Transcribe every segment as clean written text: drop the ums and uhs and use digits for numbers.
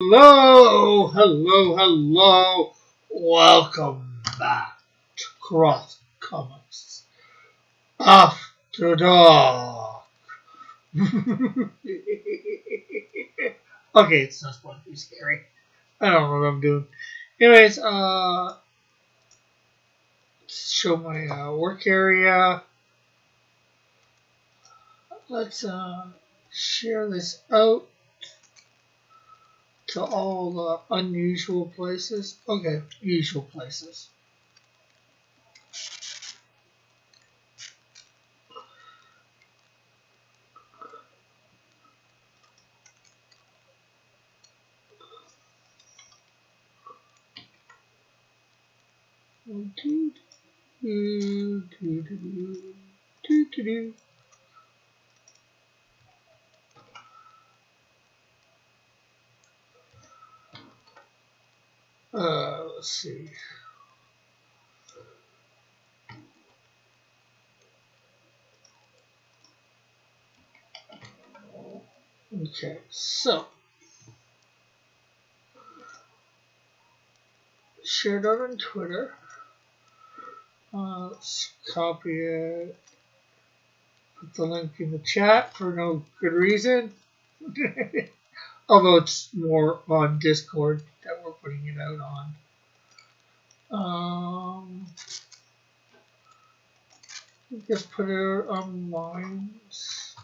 Hello, hello, hello. Welcome back to Cross Comics After Dark. Okay, it's not supposed to be scary. I don't know what I'm doing. Anyways, show my work area. Let's share this out to all the unusual places. Okay, usual places. Let's see. Okay, so shared out on Twitter. Let's copy it. Put the link in the chat for no good reason. Although it's more on Discord that we're putting it out on. Just put it on lines.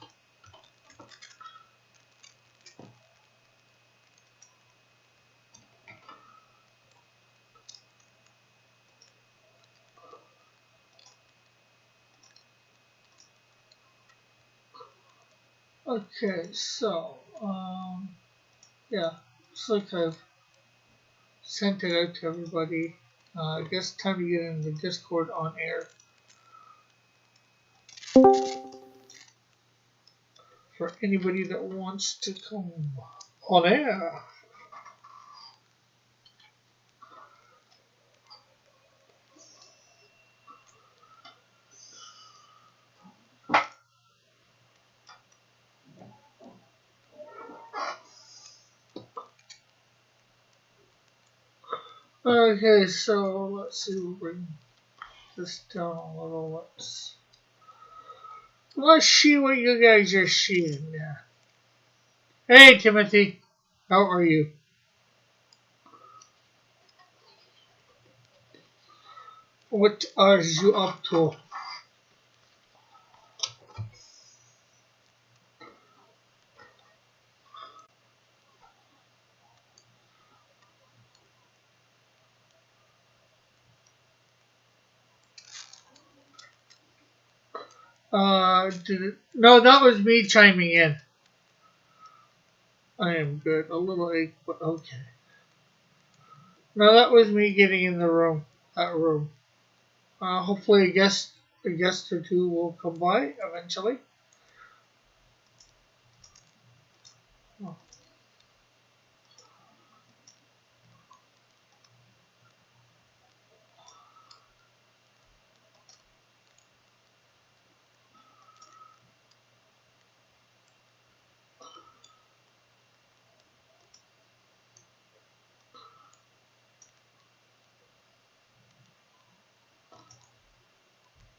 Okay, so yeah, looks like I've sent it out to everybody. I guess time to get in the Discord on air. For anybody that wants to come on air. Okay, so let's see, we'll bring this down a little. Let's see what you guys are seeing there. Hey, Timothy, how are you? What are you up to? No, that was me chiming in. I am good. A little ache, but okay. No, that was me getting in the room. That room. Hopefully a guest or two will come by eventually. Oh.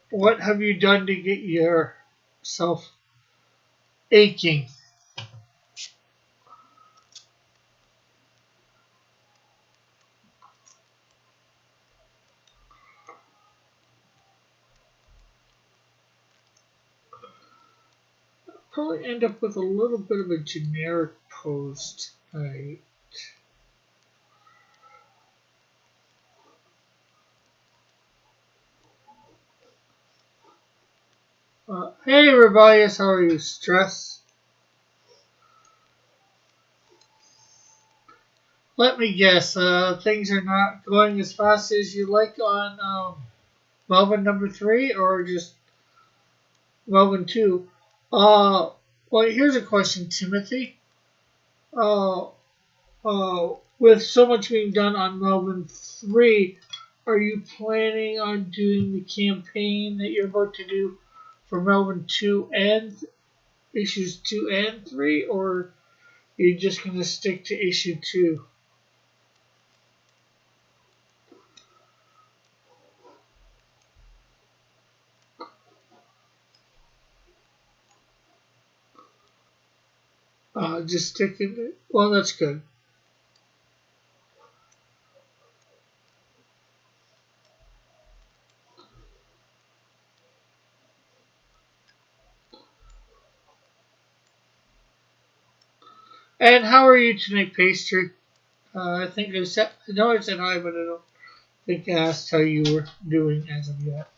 What have you done to get yourself aching? Probably end up with a little bit of a generic post. Right. Hey, Rebellious, how are you? Stress? Let me guess. Things are not going as fast as you like on Melvin number 3 or just Melvin 2. Well, here's a question, Timothy. Uh, with so much being done on Melvin 3, are you planning on doing the campaign that you're about to do for Melvin 2 and issues 2 and 3, or You're just going to stick to issue 2. Just stick in it. Well, that's good. And how are you tonight, pastry? I think I know I said hi, but I don't think I asked how you were doing as of yet.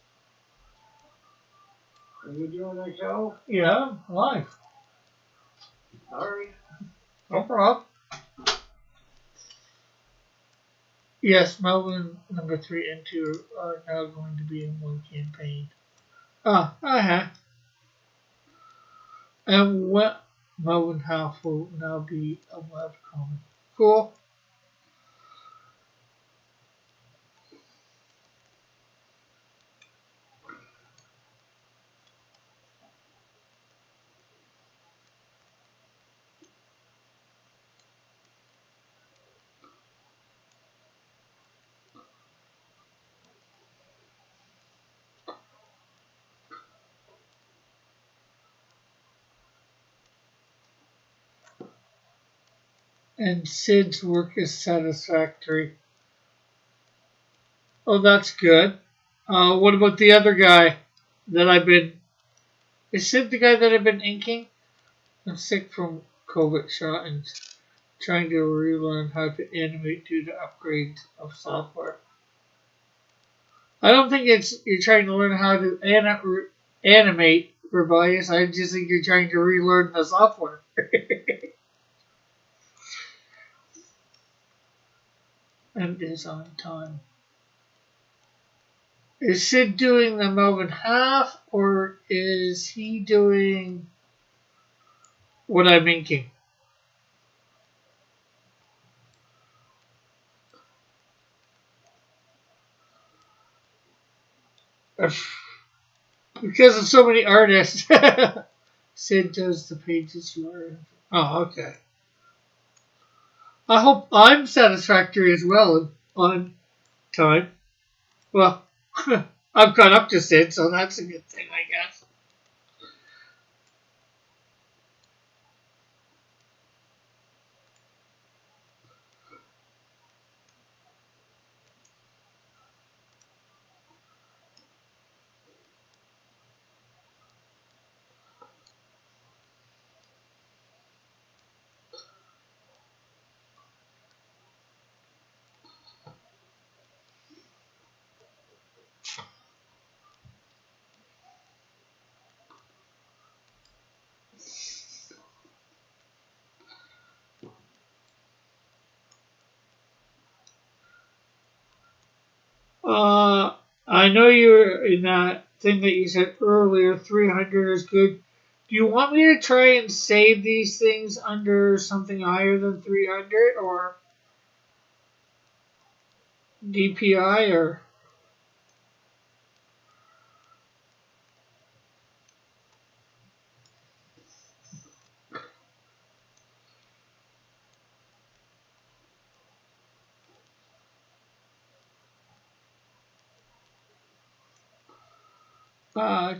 Are you doing a show? Yeah, live. Sorry. No problem. Yes, Melvin number 3 and 2 are now going to be in one campaign. Uh-huh. And what Melvin half will now be a web comic. Cool. And Sid's work is satisfactory. Oh, that's good. What about the other guy that I've been... Is Sid the guy that I've been inking? I'm sick from COVID shot and trying to relearn how to animate due to upgrades of software. I don't think it's you're trying to learn how to animate, Rebellious. I just think you're trying to relearn the software. And is on time. Is Sid doing the Melvin half, or is he doing what I'm inking? Because of so many artists. Sid does the pages you are in. Oh, okay. I hope I'm satisfactory as well on time. Well, I've gone up to Sid, so that's a good thing, I guess. I know you're in that thing that you said earlier, 300 is good. Do you want me to try and save these things under something higher than 300 or DPI or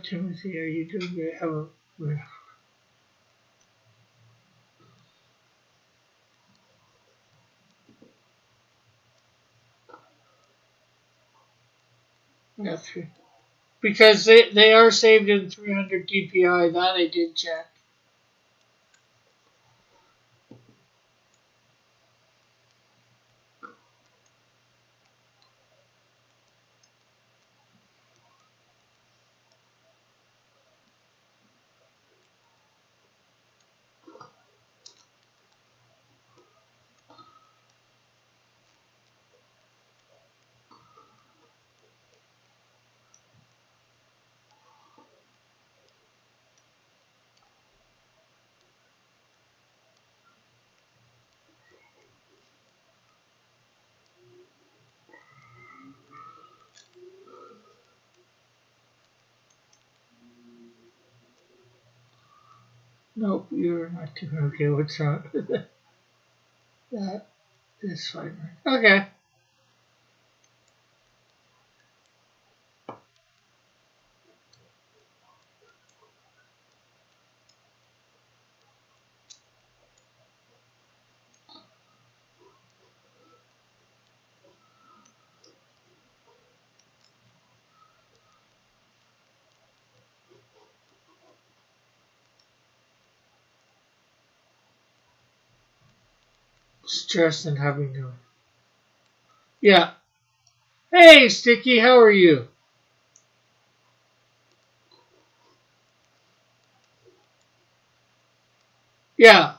Timothy, are you doing good? Yeah, three. Because they are saved in 300 DPI, that I did check. Nope, you're not too okay. What's wrong? That is fine. Okay. Stressed and having to. Yeah. Hey, Sticky, how are you? Yeah.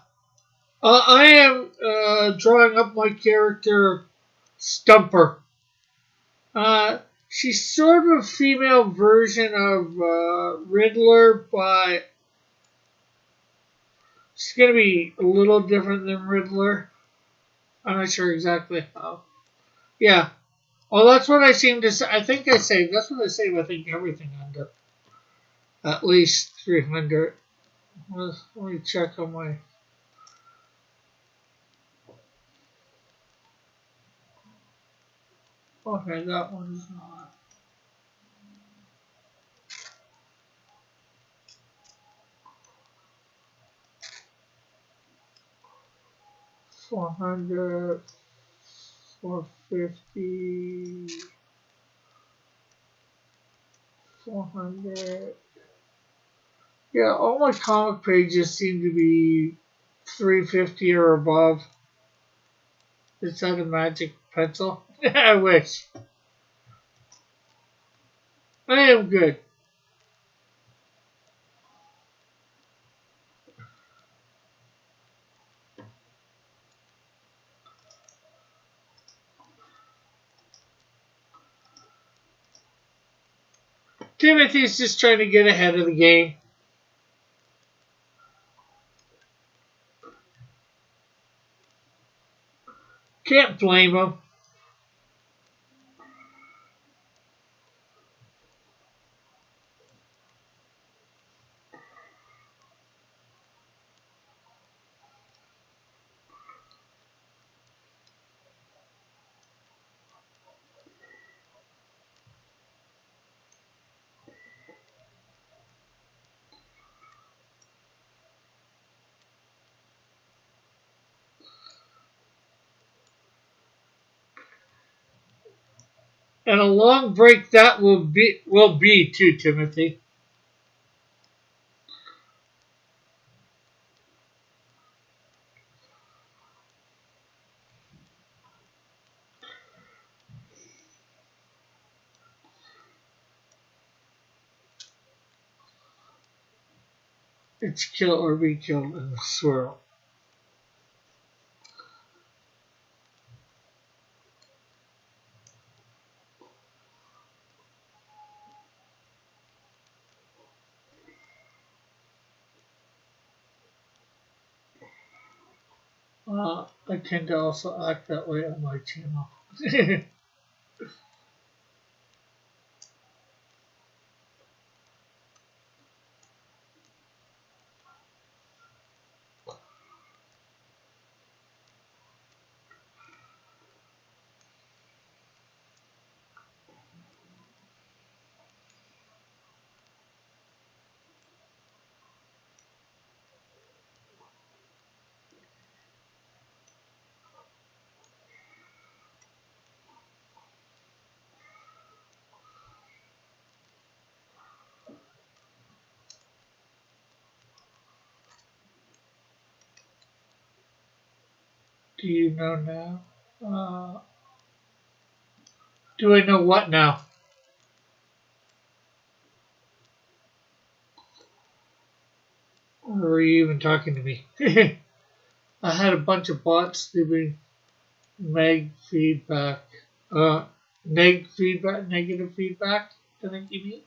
I am drawing up my character, Stumper. She's sort of a female version of Riddler, but she's going to be a little different than Riddler. I'm not sure exactly how. Yeah. Well, that's what I seem to say. I think I saved. That's what I saved. I think everything under at least 300. Let me check on my. Okay, that one's not. 400, 450, 400. Yeah, all my comic pages seem to be 350 or above. Is that a magic pencil? I wish. I am good. Timothy's just trying to get ahead of the game. Can't blame him. And a long break that will be too, Timothy. It's kill or be killed in the swirl. I tend to also act that way on my channel. Do you know now? Do I know what now? Or are you even talking to me? I had a bunch of bots leaving meg feedback. Negative feedback, I think you mean?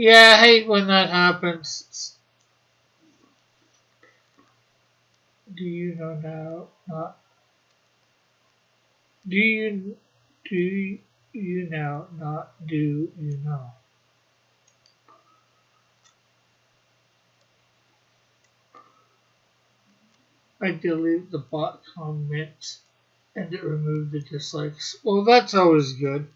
Yeah, I hate when that happens. Do you know now? Not do you now? Not do you know? I deleted the bot comment and it removed the dislikes. Well, that's always good.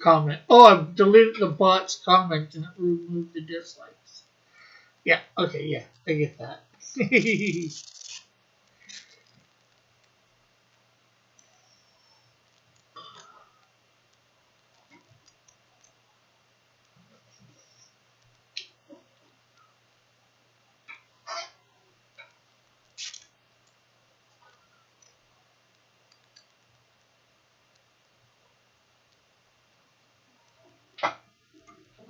Comment. Oh, I've deleted the bot's comment and it removed the dislikes. Yeah, okay, yeah, I get that.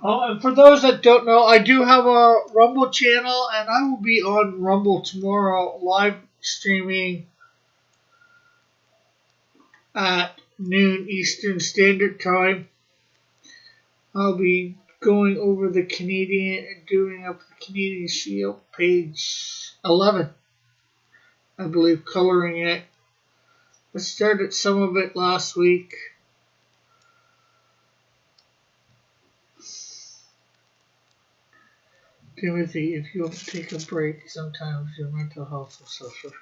Oh, and for those that don't know, I do have a Rumble channel, and I will be on Rumble tomorrow, live streaming at noon Eastern Standard Time. I'll be going over the doing up the Canadian Shield, page 11, I believe, coloring it. I started some of it last week. Timothy, if you don't take a break, sometimes your mental health will suffer.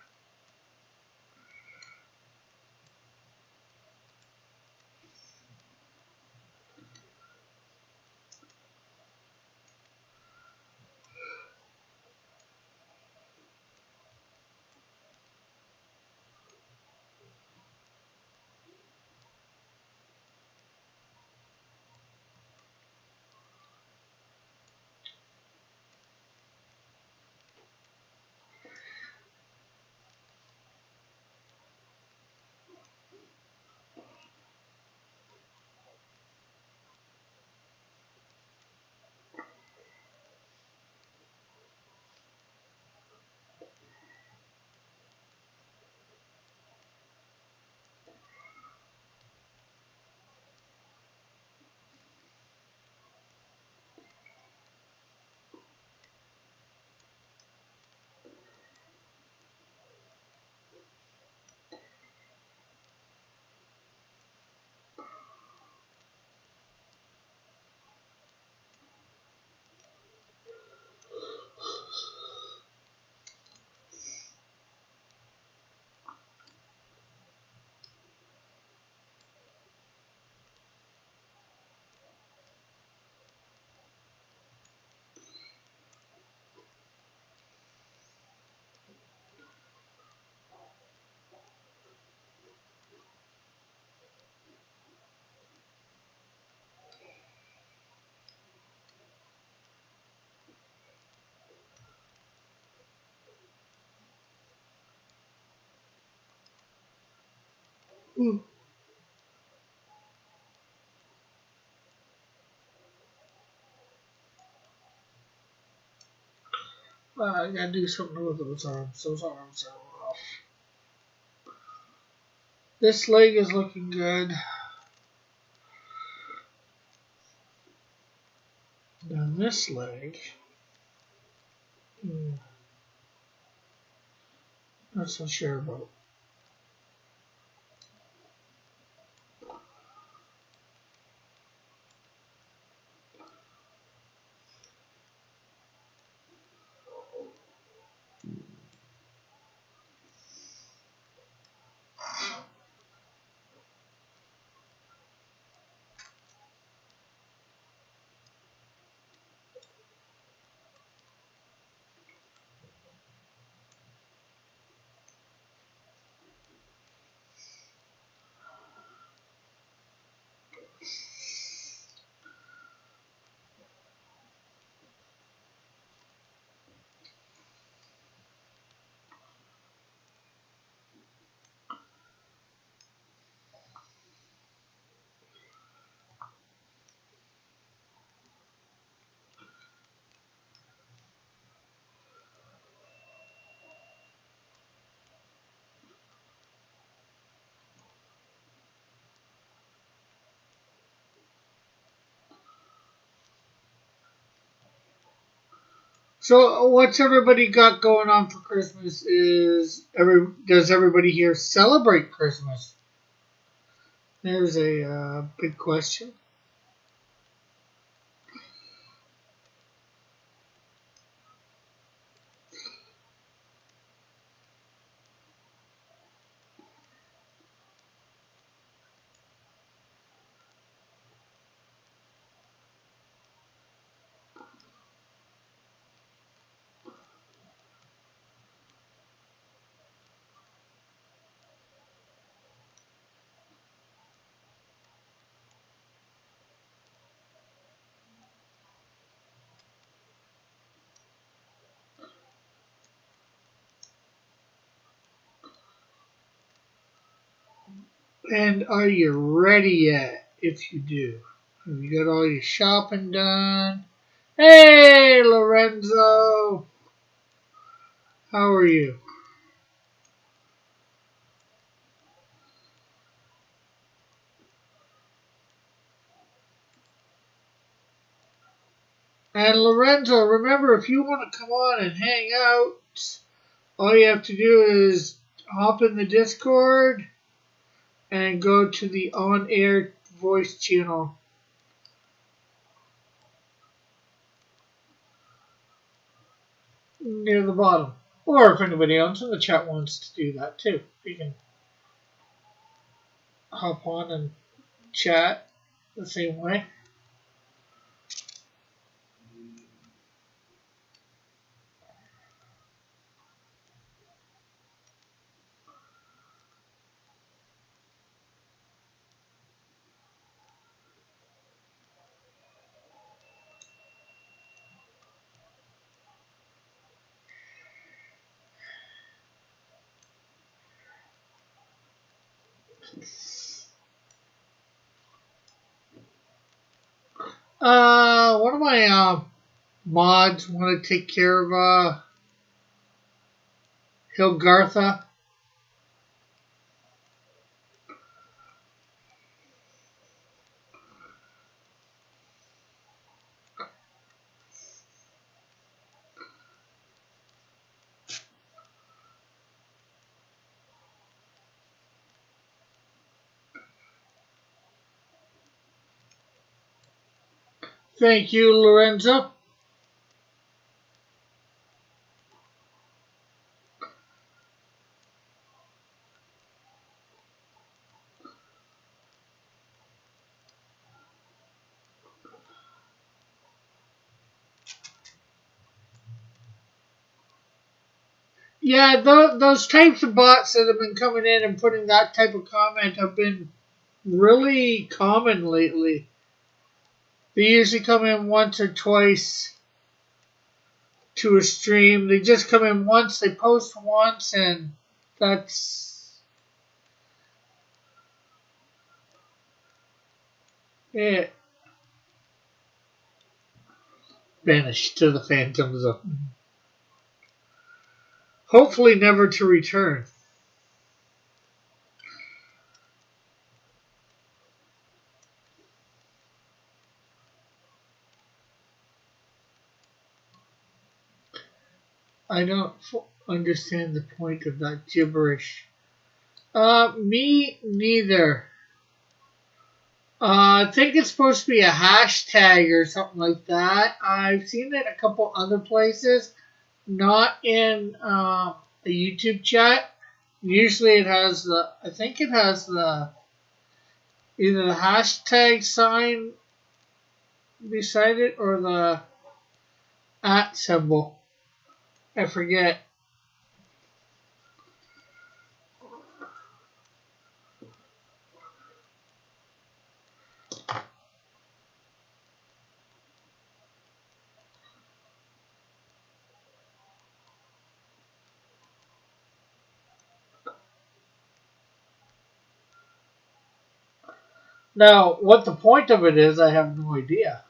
Ooh. I gotta do something with those arms. Those arms are rough. This leg is looking good. Now this leg, not so sure about. So, what's everybody got going on for Christmas? Does everybody here celebrate Christmas? There's a big question. And are you ready yet? If you do, have you got all your shopping done? Hey, Lorenzo, how are you? And Lorenzo, remember, if you want to come on and hang out, all you have to do is hop in the Discord and go to the on-air voice channel near the bottom. Or if anybody else in the chat wants to do that too, you can hop on and chat the same way. One of my mods want to take care of Hilgartha. Thank you, Lorenzo. Yeah, those types of bots that have been coming in and putting that type of comment have been really common lately. They usually come in once or twice to a stream. They just come in once, they post once, and that's it. Vanished to the Phantom Zone. Hopefully, never to return. I don't understand the point of that gibberish. Me neither. I think it's supposed to be a hashtag or something like that. I've seen it a couple other places, not in a YouTube chat. Usually it has I think it has either the hashtag sign beside it or the at symbol. I forget. Now, what the point of it is, I have no idea.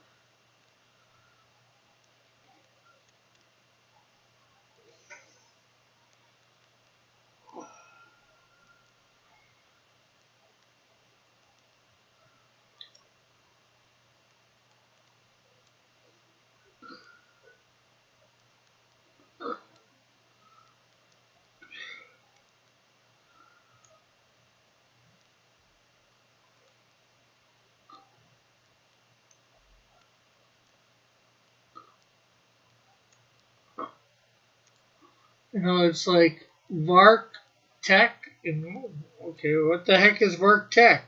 It's like Vark Tech. And, okay, what the heck is Vark Tech?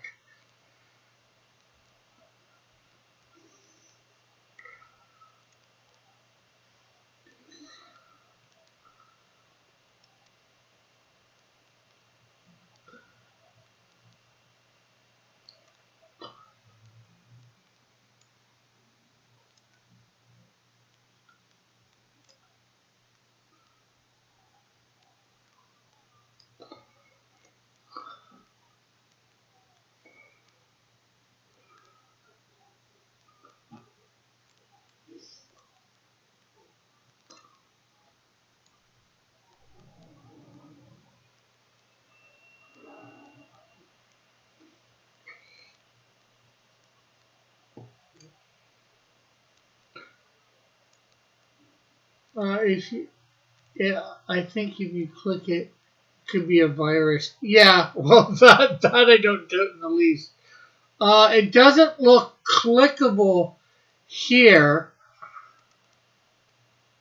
If you, yeah, I think if you click it, it could be a virus. Yeah, well, that I don't doubt in the least. It doesn't look clickable here.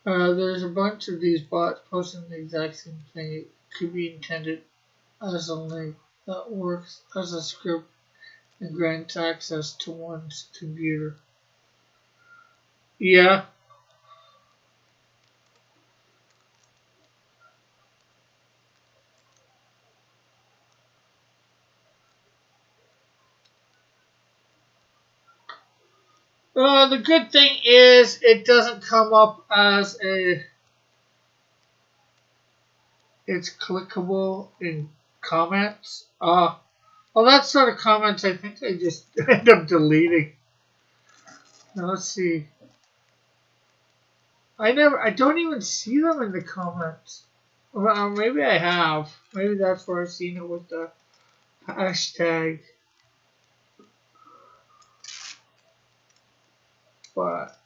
There's a bunch of these bots posting the exact same thing. It could be intended as a link that works as a script and grants access to one's computer. Yeah. The good thing is it doesn't come up as a. It's clickable in comments. Well, that sort of comments I think I just end up deleting. Now, let's see. I don't even see them in the comments. Well, maybe I have. Maybe that's where I've seen it with the hashtag. But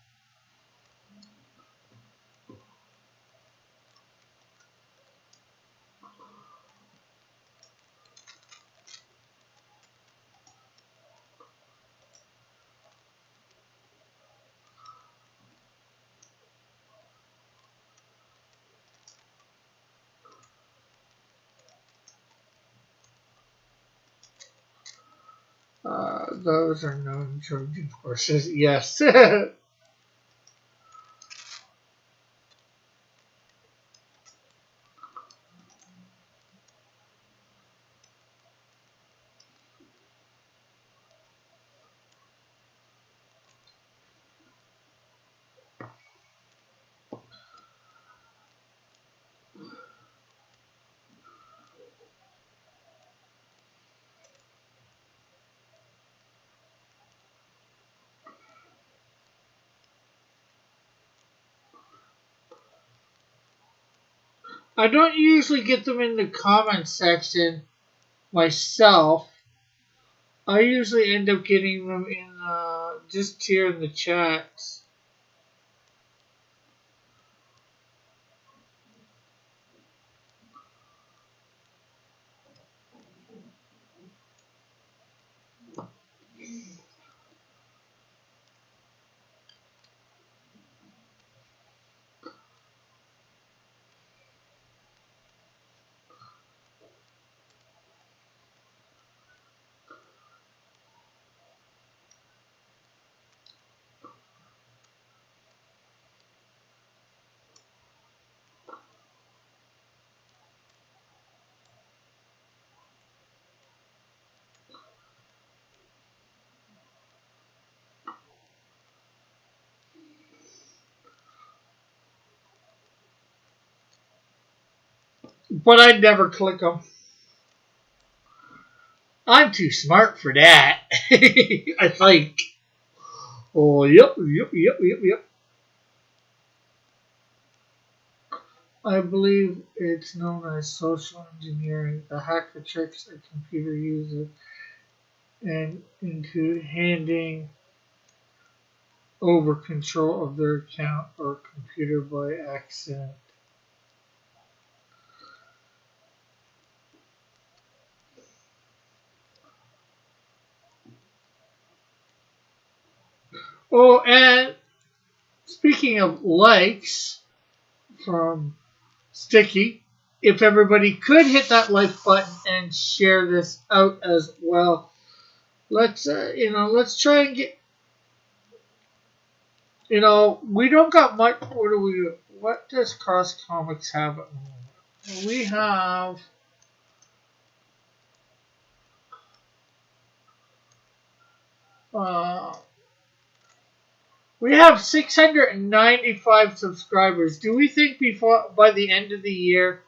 those are known Trojan horses. Yes. I don't usually get them in the comment section myself. I usually end up getting them in just here in the chats. But I never click them. I'm too smart for that. I think. Oh, yep. I believe it's known as social engineering. The hacker tricks a computer user and into handing over control of their account or computer by accident. Oh, and speaking of likes from sticky. If everybody could hit that like button and share this out as well, let's try and get. We don't got much. What do we do? What does Cross Comics have at the moment? We have. Uh, we have 695 subscribers. Do we think by the end of the year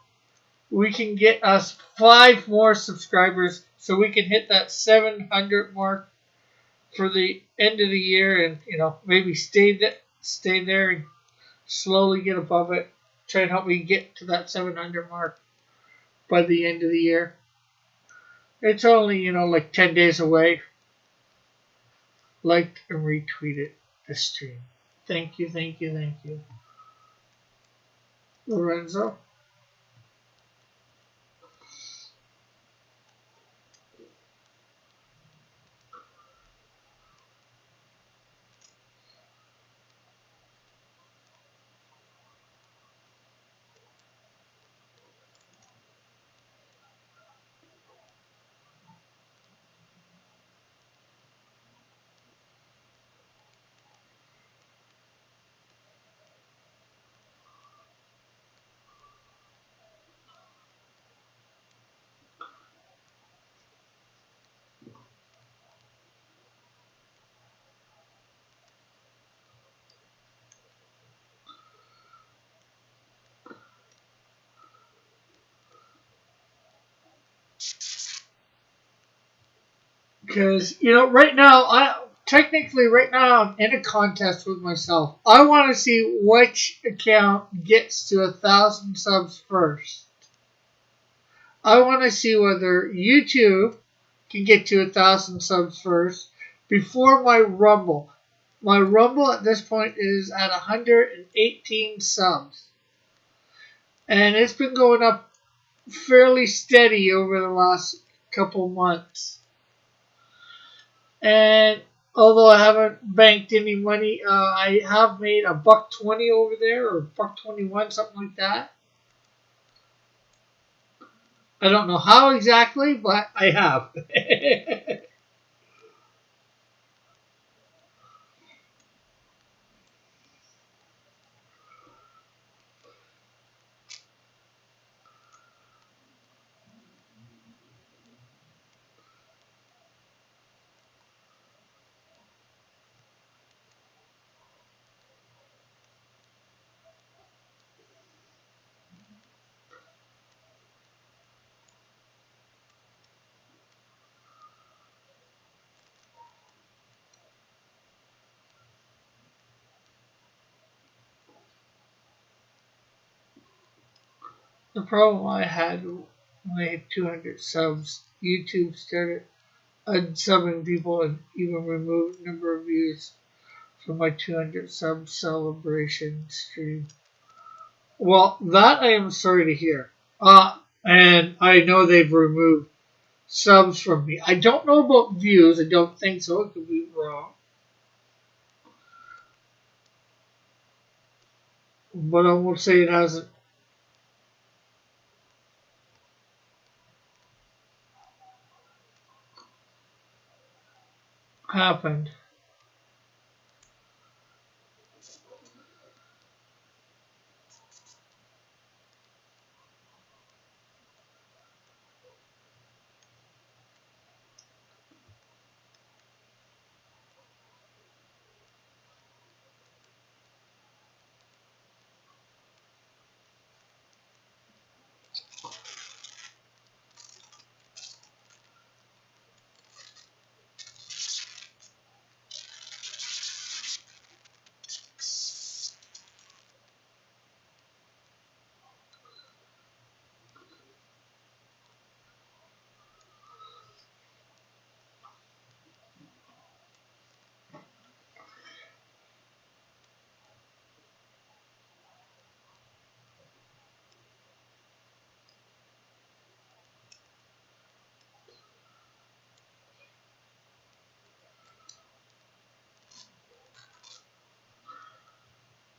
we can get us 5 more subscribers so we can hit that 700 mark for the end of the year, and maybe stay there and slowly get above it. Try and help me get to that 700 mark by the end of the year. It's only like 10 days away. Like and retweeted the stream. Thank you, thank you, thank you, Lorenzo. Because right now I'm in a contest with myself. I want to see which account gets to 1,000 subs first. I want to see whether YouTube can get to 1,000 subs first before my Rumble. My Rumble at this point is at 118 subs. And it's been going up fairly steady over the last couple months. And although I haven't banked any money, I have made $1.20 over there, or $1.21, something like that. I don't know how exactly, but I have. The problem I had when I had 200 subs, YouTube started unsubbing people and even removed a number of views from my 200 sub celebration stream. Well, that I am sorry to hear. And I know they've removed subs from me. I don't know about views. I don't think so. It could be wrong. But I won't say it hasn't happened.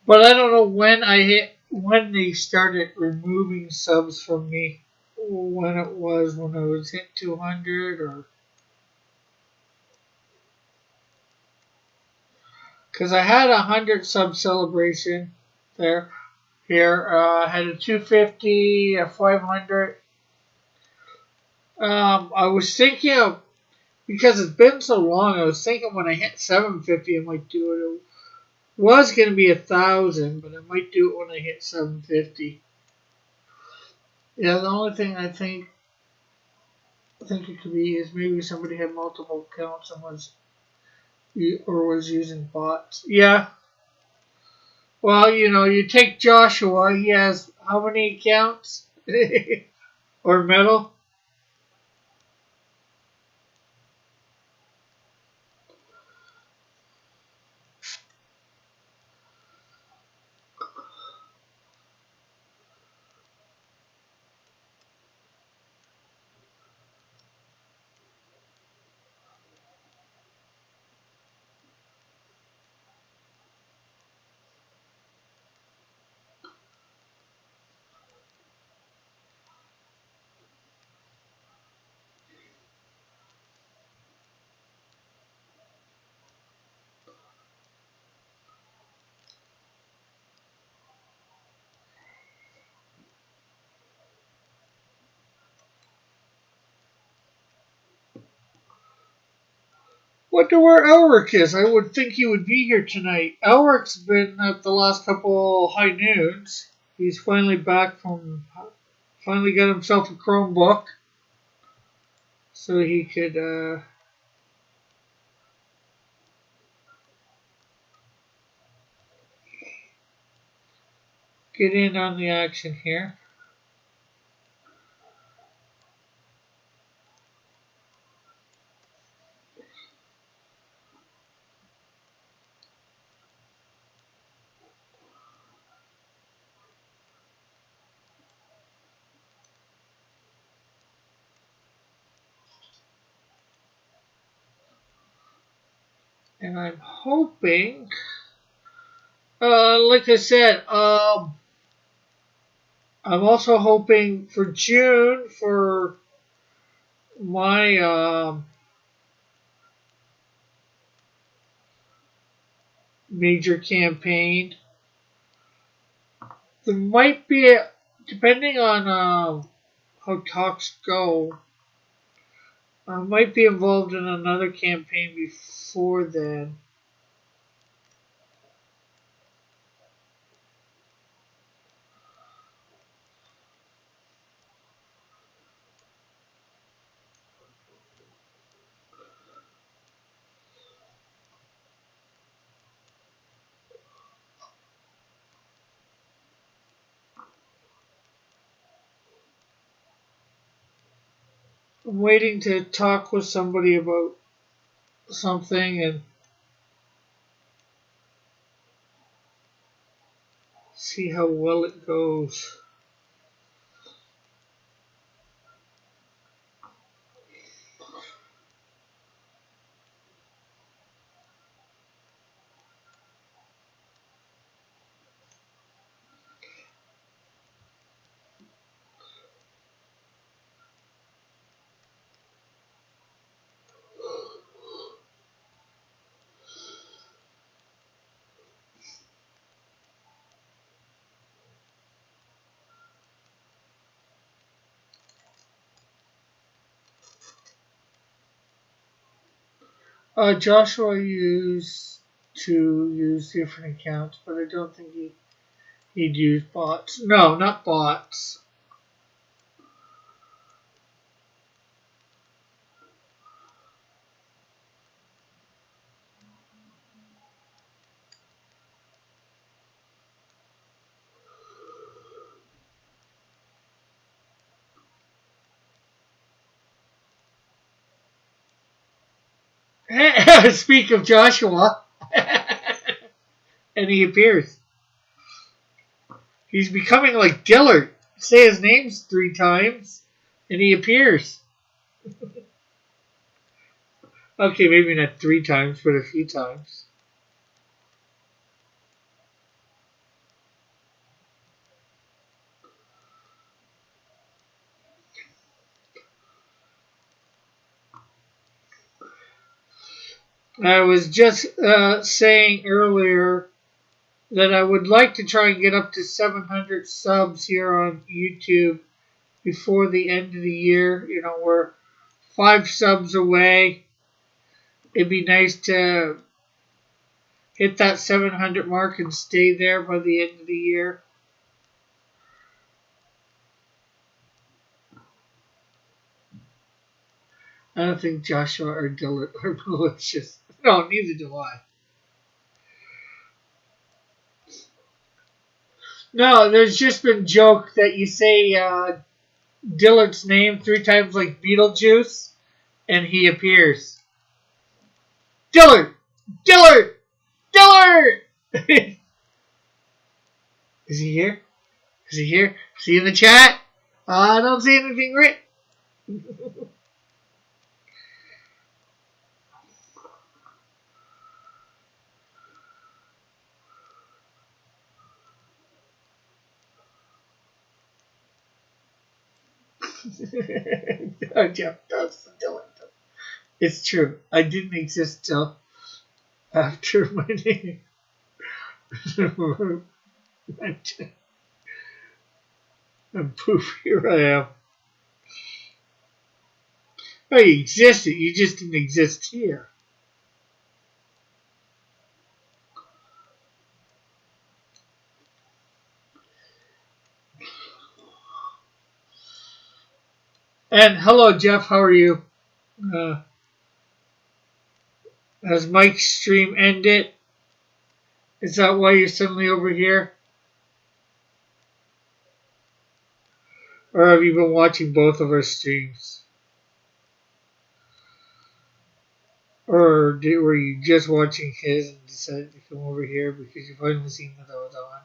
But I don't know when I hit when they started removing subs from me. When it was when I was hit 200 or because I had 100 sub celebration there. Here, I had a 250, a 500. I was thinking of because it's been so long. I was thinking when I hit 750, I might do it. It was going to be 1,000, but I might do it when I hit 750. Yeah, the only thing I think it could be is maybe somebody had multiple accounts and was using bots. Yeah. Well, you take Joshua. He has how many accounts? Or metal? Wonder where Elric is. I would think he would be here tonight. Elric's been at the last couple high noons. He's finally got himself a Chromebook so he could get in on the action here. And I'm hoping, like I said, I'm also hoping for June for my major campaign. There might be, depending on how talks go, I might be involved in another campaign before then. I'm waiting to talk with somebody about something and see how well it goes. Joshua used to use different accounts, but I don't think he'd use bots. No, not bots. Speak of Joshua, and he appears. He's becoming like Dillard. Say his names 3 times, and he appears. Okay, maybe not 3 times, but a few times. I was just saying earlier that I would like to try and get up to 700 subs here on YouTube before the end of the year. You know, we're 5 subs away. It'd be nice to hit that 700 mark and stay there by the end of the year. I don't think Joshua or Dylan are malicious. No, neither do I. No, there's just been joke that you say Dillard's name 3 times like Beetlejuice, and he appears. Dillard! Dillard! Dillard! Is he here? Is he here? Is he in the chat? I don't see anything written. Oh, Jeff does. Dylan does. It's true. I didn't exist till after my name. And poof, here I am. Oh, you existed. You just didn't exist here. And hello, Jeff. How are you? Has Mike's stream ended? Is that why you're suddenly over here? Or have you been watching both of our streams? Or were you just watching his and decided to come over here because you finally seen that I was on?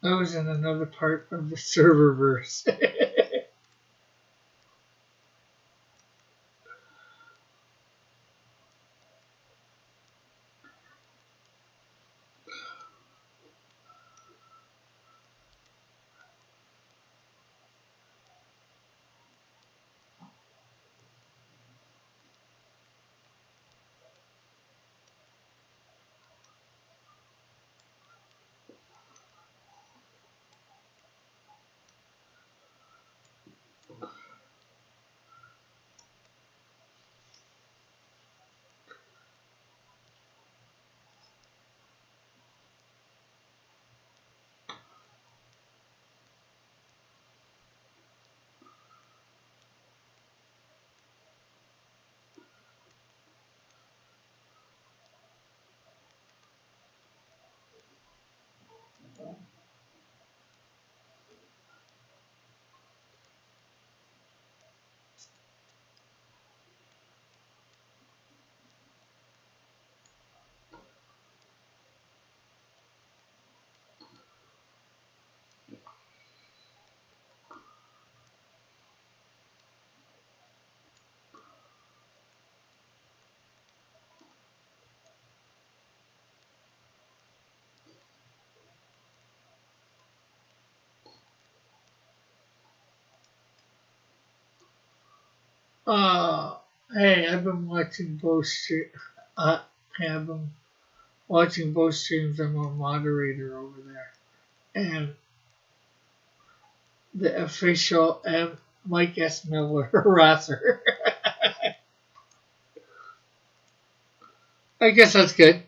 I was in another part of the serververse. uh, hey, I've been watching both streams. Hey, I've been watching both streams. I'm a moderator over there. And the official Mike S. Miller harasser. I guess that's good.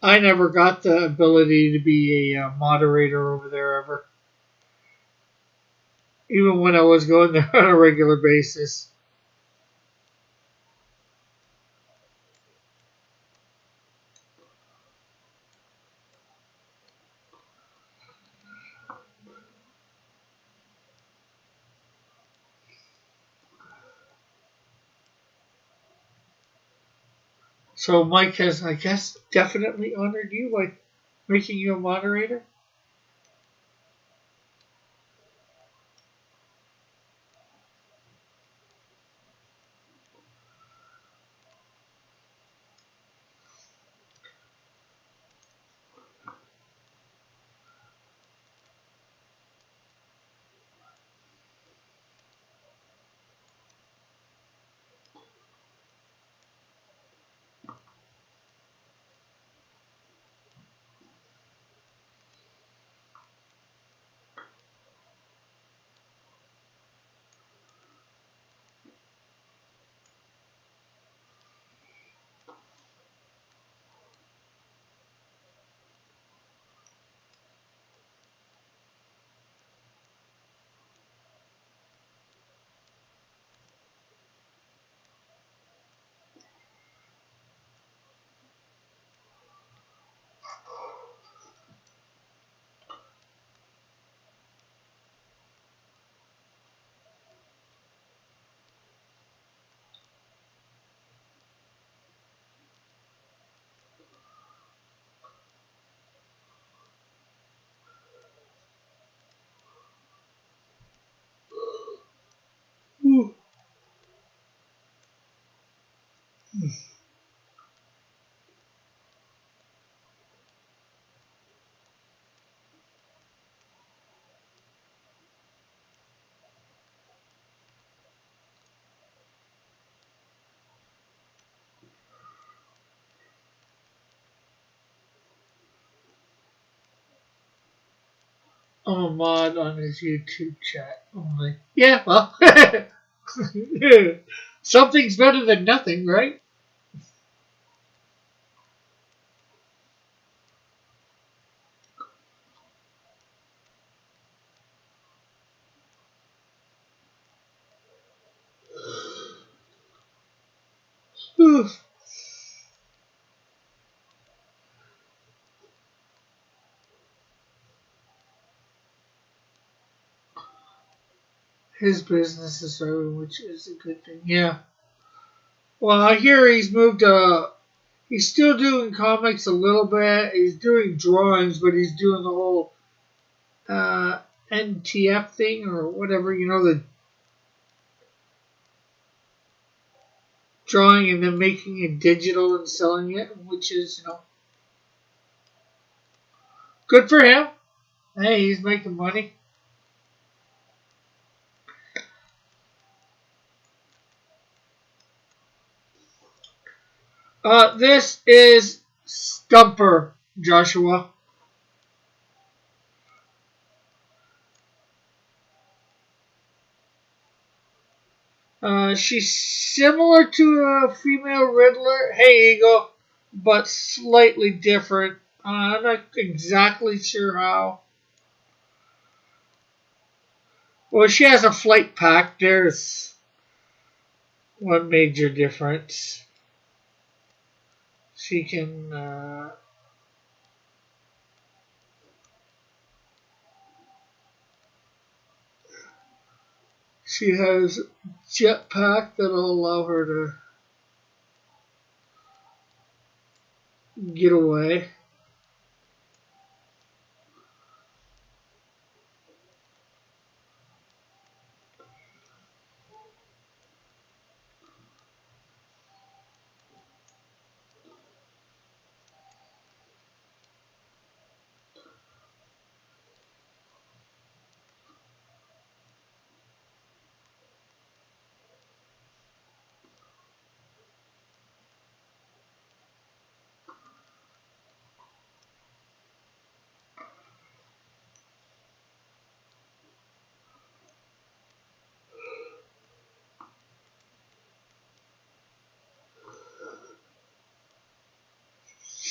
I never got the ability to be a moderator over there ever. Even when I was going there on a regular basis. So Mike has, I guess, definitely honored you by making you a moderator. Ooh. I'm a mod on his YouTube chat only. Yeah, well, something's better than nothing, right? His business is growing, which is a good thing. Yeah. Well, I hear he's moved. He's still doing comics a little bit. He's doing drawings, but he's doing the whole uh, NTF thing or whatever. You know, the drawing and then making it digital and selling it, which is good for him. Hey, he's making money. This is Stumper, Joshua. She's similar to a female Riddler. Hey, Eagle, but slightly different. I'm not exactly sure how. Well, she has a flight pack. There's one major difference. She can. She has jetpack that'll allow her to get away.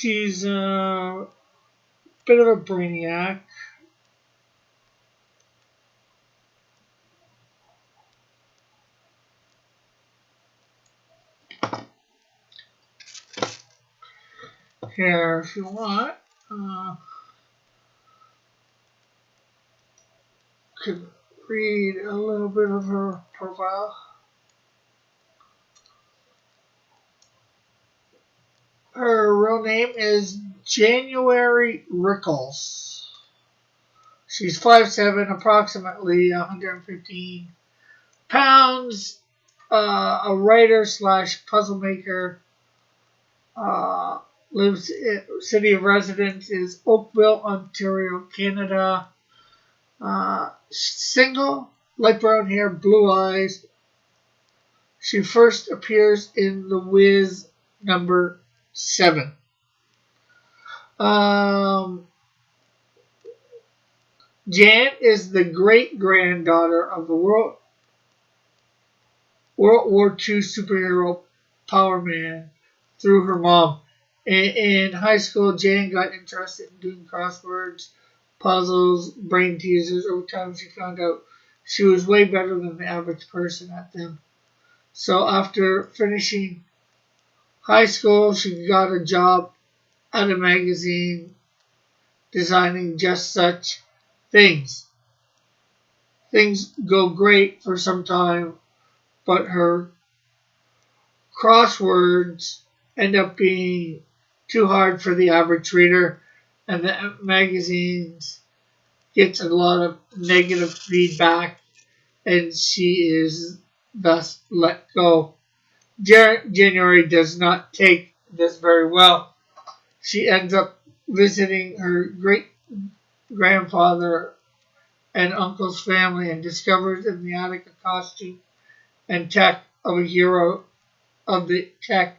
She's a bit of a brainiac. Here, if you want, uh, could read a little bit of her profile. Her real name is January Rickles. She's 5'7", approximately 115 pounds. A writer slash puzzle maker. Uh, lives in, city of residence is Oakville, Ontario, Canada. Single, light brown hair, blue eyes. She first appears in The Wiz #7. Um, Jan is the great granddaughter of the World War II superhero Power Man through her mom. In high school, Jan got interested in doing crosswords, puzzles, brain teasers. Over time, she found out she was way better than the average person at them. So after finishing high school, she got a job at a magazine designing just such things. Things go great for some time, but her crosswords end up being too hard for the average reader, and the magazines gets a lot of negative feedback, and she is thus let go. January does not take this very well. She ends up visiting her great grandfather and uncle's family and discovers in the attic a costume and tech of a hero of the tech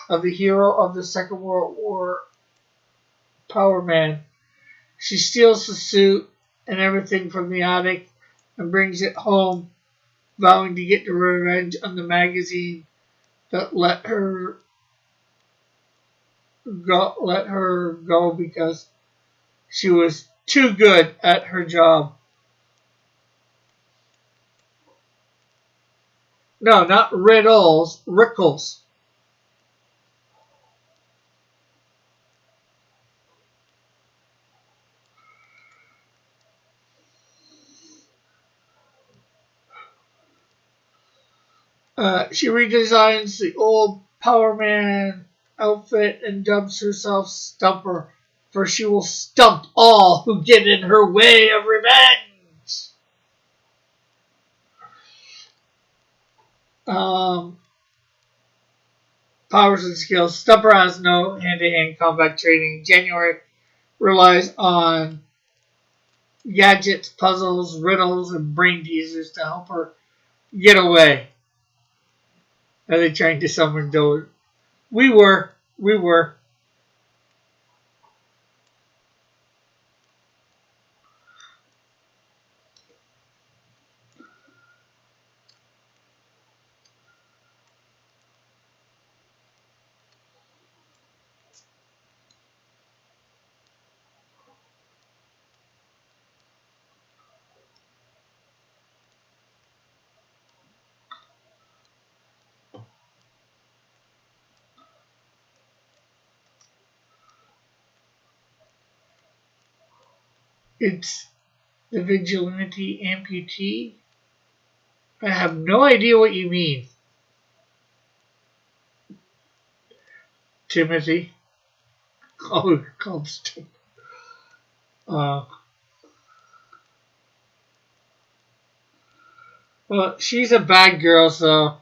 of the hero of the Second World War, Power Man. She steals the suit and everything from the attic and brings it home, vowing to get the revenge on the magazine that let her go because she was too good at her job. No, not Riddles, Rickles. She redesigns the old Power Man outfit and dubs herself Stumper, for she will stump all who get in her way of revenge. Um, Powers and skills. Stumper has no hand-to-hand combat training. January relies on gadgets, puzzles, riddles, and brain teasers to help her get away. Are they trying to summon those? We were. It's the vigilante amputee. I have no idea what you mean, Timothy. Oh, called Stumper. Uh, well, she's a bad girl, so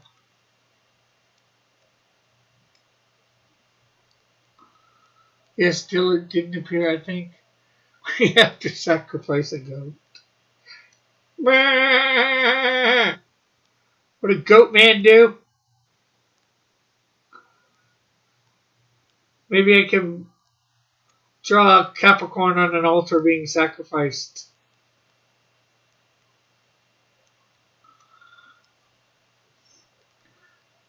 yes, still it didn't appear. I think we have to sacrifice a goat. What a goat man do? Maybe I can draw a Capricorn on an altar being sacrificed.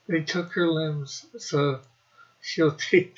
They took her limbs, so she'll take.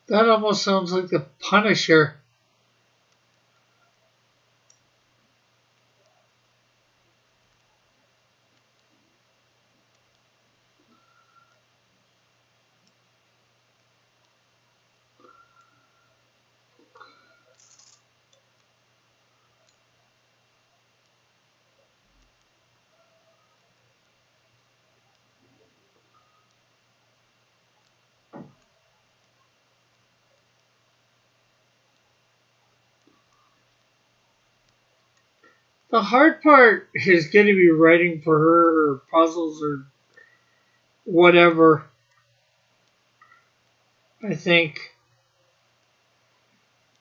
That almost sounds like the Punisher. The hard part is going to be writing for her or puzzles or whatever. I think,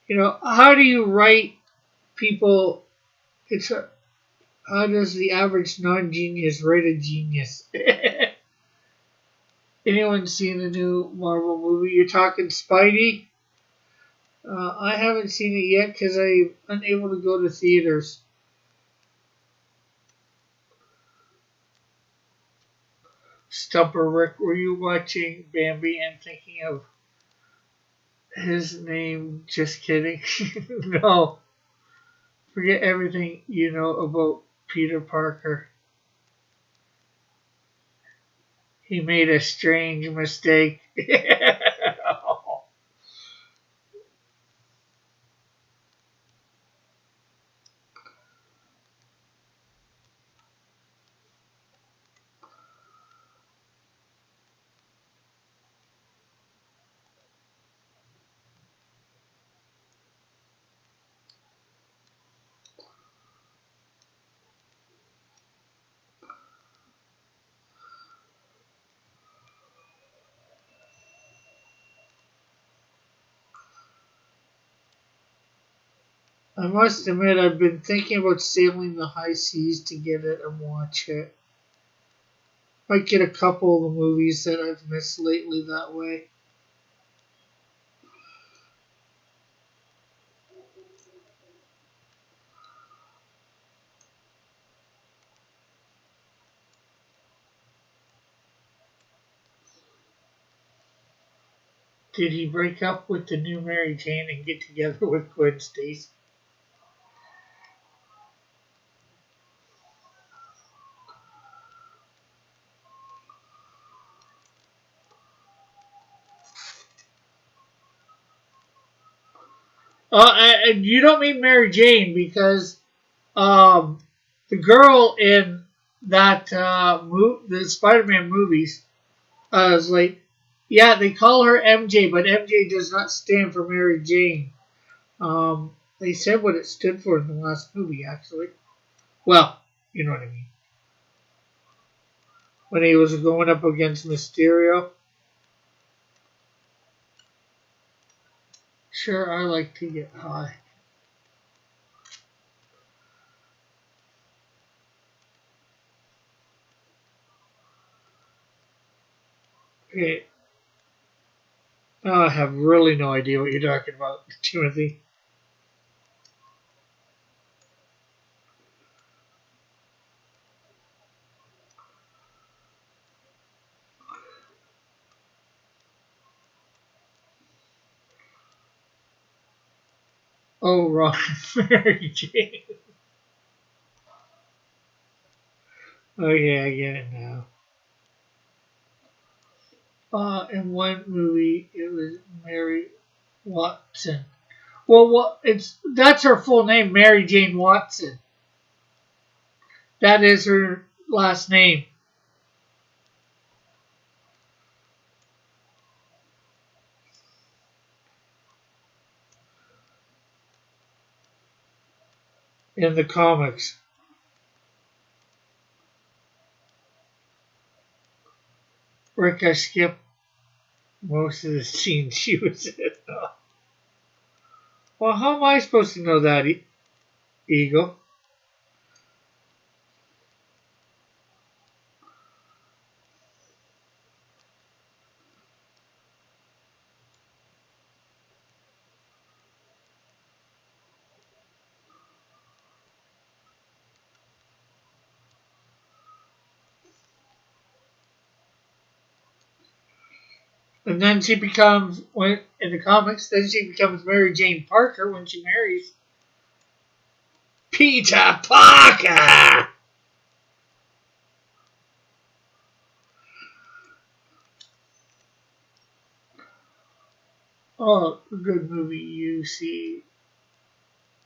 how do you write people? It's a, how does the average non-genius write a genius? Anyone seen the new Marvel movie? You're talking Spidey? I haven't seen it yet because I'm unable to go to theaters. Stumper Rick, were you watching Bambi and thinking of his name? Just kidding. No. Forget everything you know about Peter Parker. He made a strange mistake. I must admit, I've been thinking about sailing the high seas to get it and watch it. Might get a couple of the movies that I've missed lately that way. Did he break up with the new Mary Jane and get together with Gwen Stacy? And you don't mean Mary Jane because um, the girl in that the Spider-Man movies is like, yeah, they call her MJ, but MJ does not stand for Mary Jane. They said what it stood for in the last movie, actually. Well, you know what I mean. When he was going up against Mysterio. Sure, I like to get high. Okay, I have really no idea what you're talking about, Timothy. Oh, wrong. Mary Jane. Okay, I get it now. In one movie, it was Mary Watson. Well, what it's that's her full name, Mary Jane Watson. That is her last name in the comics. Rick, I skipped most of the scenes she was in. Well, how am I supposed to know that, Eagle? And then she becomes, when in the comics, then she becomes Mary Jane Parker when she marries Peter Parker. Oh, a good movie you see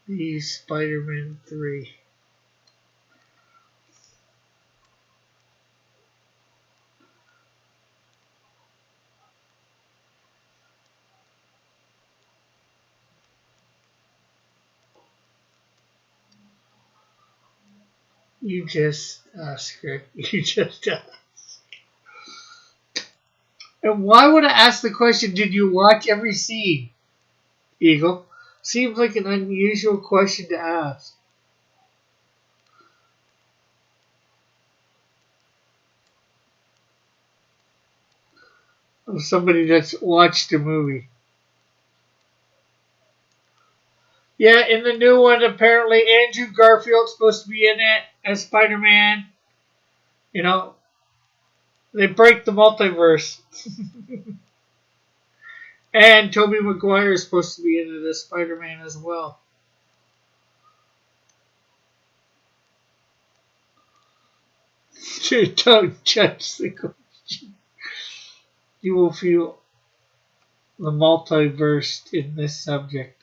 the Spider-Man 3. You just ask her. You just ask. And why would I ask the question, did you watch every scene, Eagle? Seems like an unusual question to ask. Of somebody that's watched the movie. Yeah, in the new one, apparently Andrew Garfield's supposed to be in it as Spider-Man. You know, they break the multiverse. And Tobey Maguire is supposed to be in it as Spider-Man as well. Don't judge the question. You will feel the multiverse in this subject.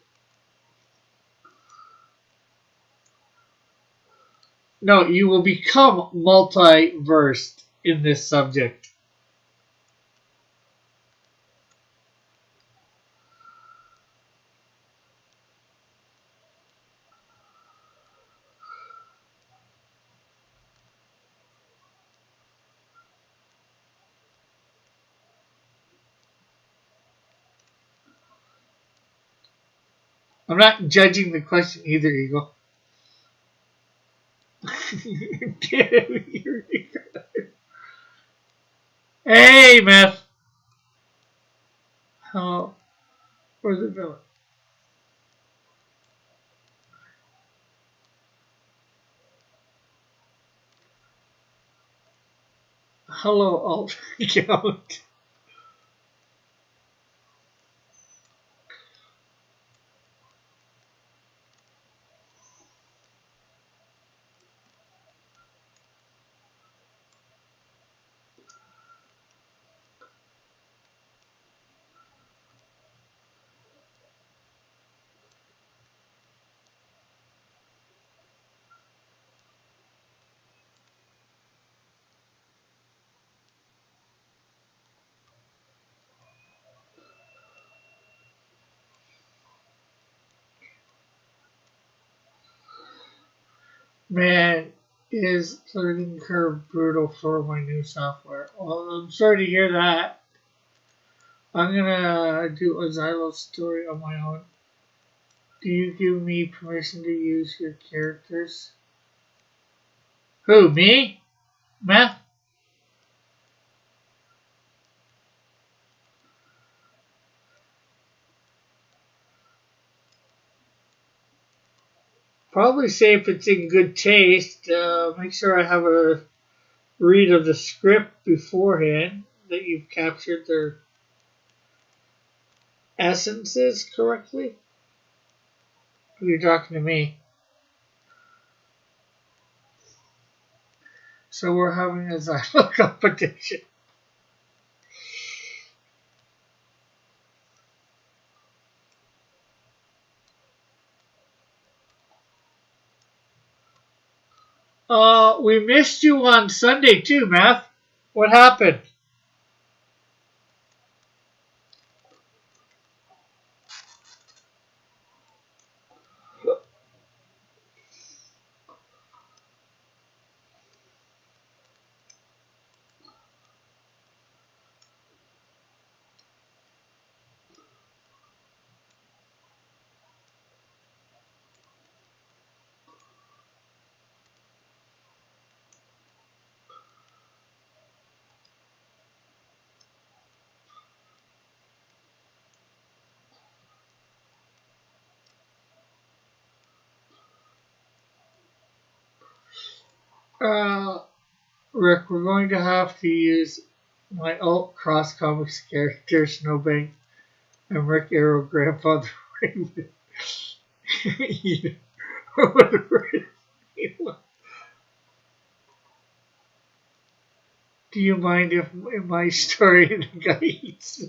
No, you will become multiversed in this subject. I'm not judging the question either, Eagle. Hey, Meth. Oh, where's the villain? Hello, alt account. Man, is learning curve brutal for my new software. Well, I'm sorry to hear that. I'm gonna do a Xylo story on my own. Do you give me permission to use your characters? Who, me? Meth? Probably say if it's in good taste. Make sure I have a read of the script beforehand, that you've captured their essences correctly. You're talking to me. So we're having a Xylo competition. We missed you on Sunday too, Math. What happened? Uh, Rick, we're going to have to use My alt cross comics character Snowbank and Rick Arrow grandfather Raven. Or whatever it is. Do you mind if in my story the guy eats?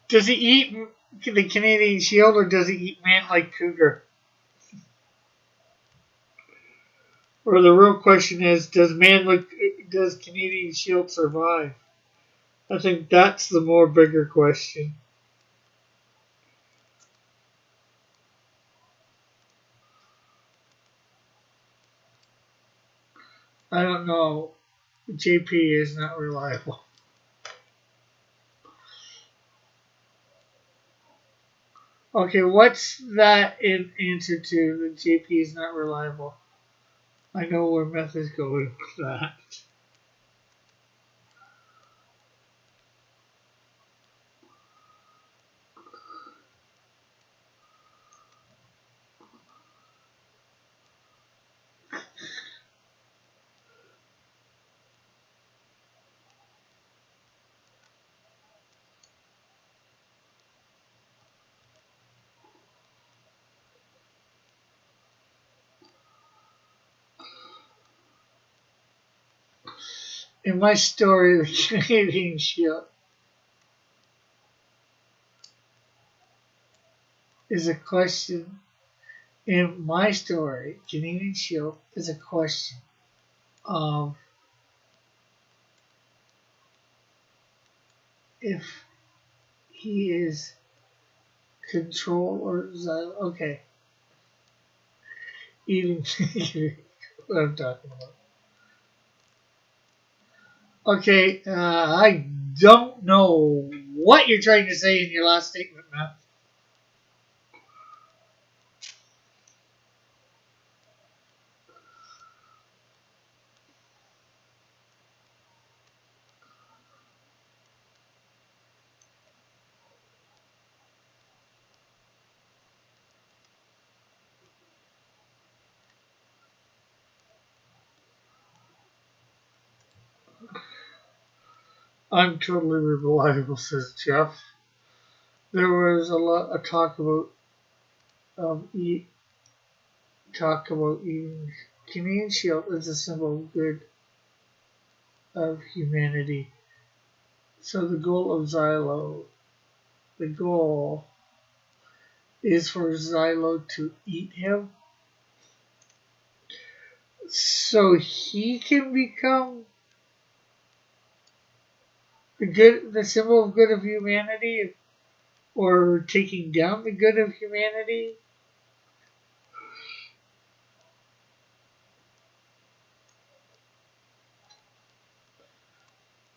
Does he eat the Canadian Shield or does he eat man like Cougar? Or the real question is, does Canadian Shield survive? I think that's the more bigger question. I don't know. JP is not reliable. Okay, what's that in answer to the JP is not reliable? I know where Meth is going with that. In my story, the Canadian Shield is a question. In my story, Canadian Shield is a question of if he is control or Xylo. Okay, eating what I'm talking about. Okay, I don't know what you're trying to say in your last statement, Matt. I'm totally reliable, says Jeff. There was a lot of talk about eating. Canadian Shield is a symbol of good of humanity. So the goal of Xylo, the goal is for Xylo to eat him, so he can become the symbol of good of humanity, or taking down the good of humanity.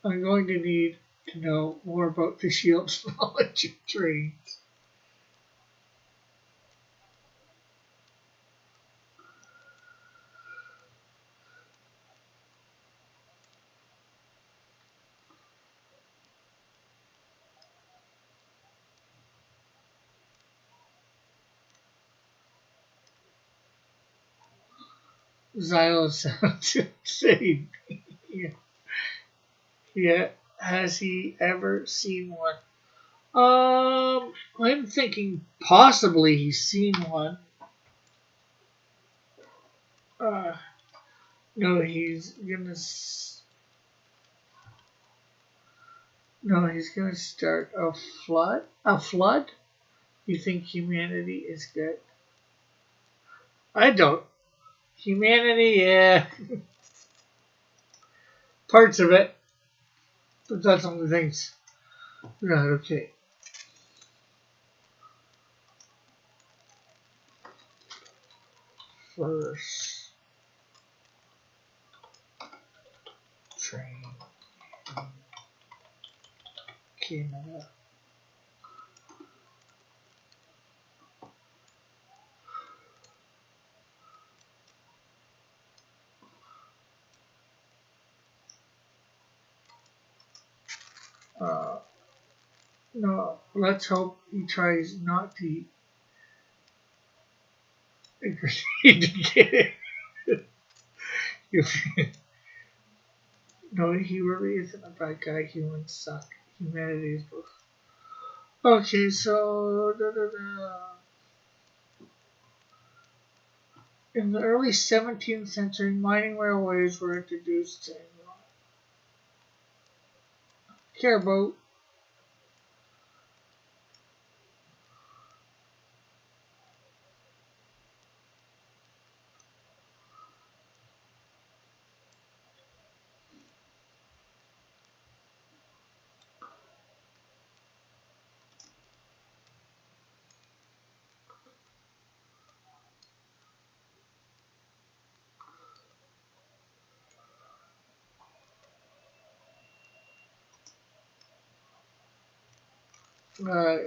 I'm going to need to know more about the Shield's knowledge of trains. Xylo sounds insane. Yeah. Yeah. Has he ever seen one? I'm thinking possibly he's seen one. Uh, no, he's gonna start a flood. A flood? You think humanity is good? I don't. Humanity, yeah, parts of it, but that's only things. Right, okay. First train Canada. Uh, no, let's hope he tries not to agree to get it. No, he really isn't a bad guy. Humans suck. Humanity is both. Okay, so in the early 17th century, mining railways were introduced in care about. Uh,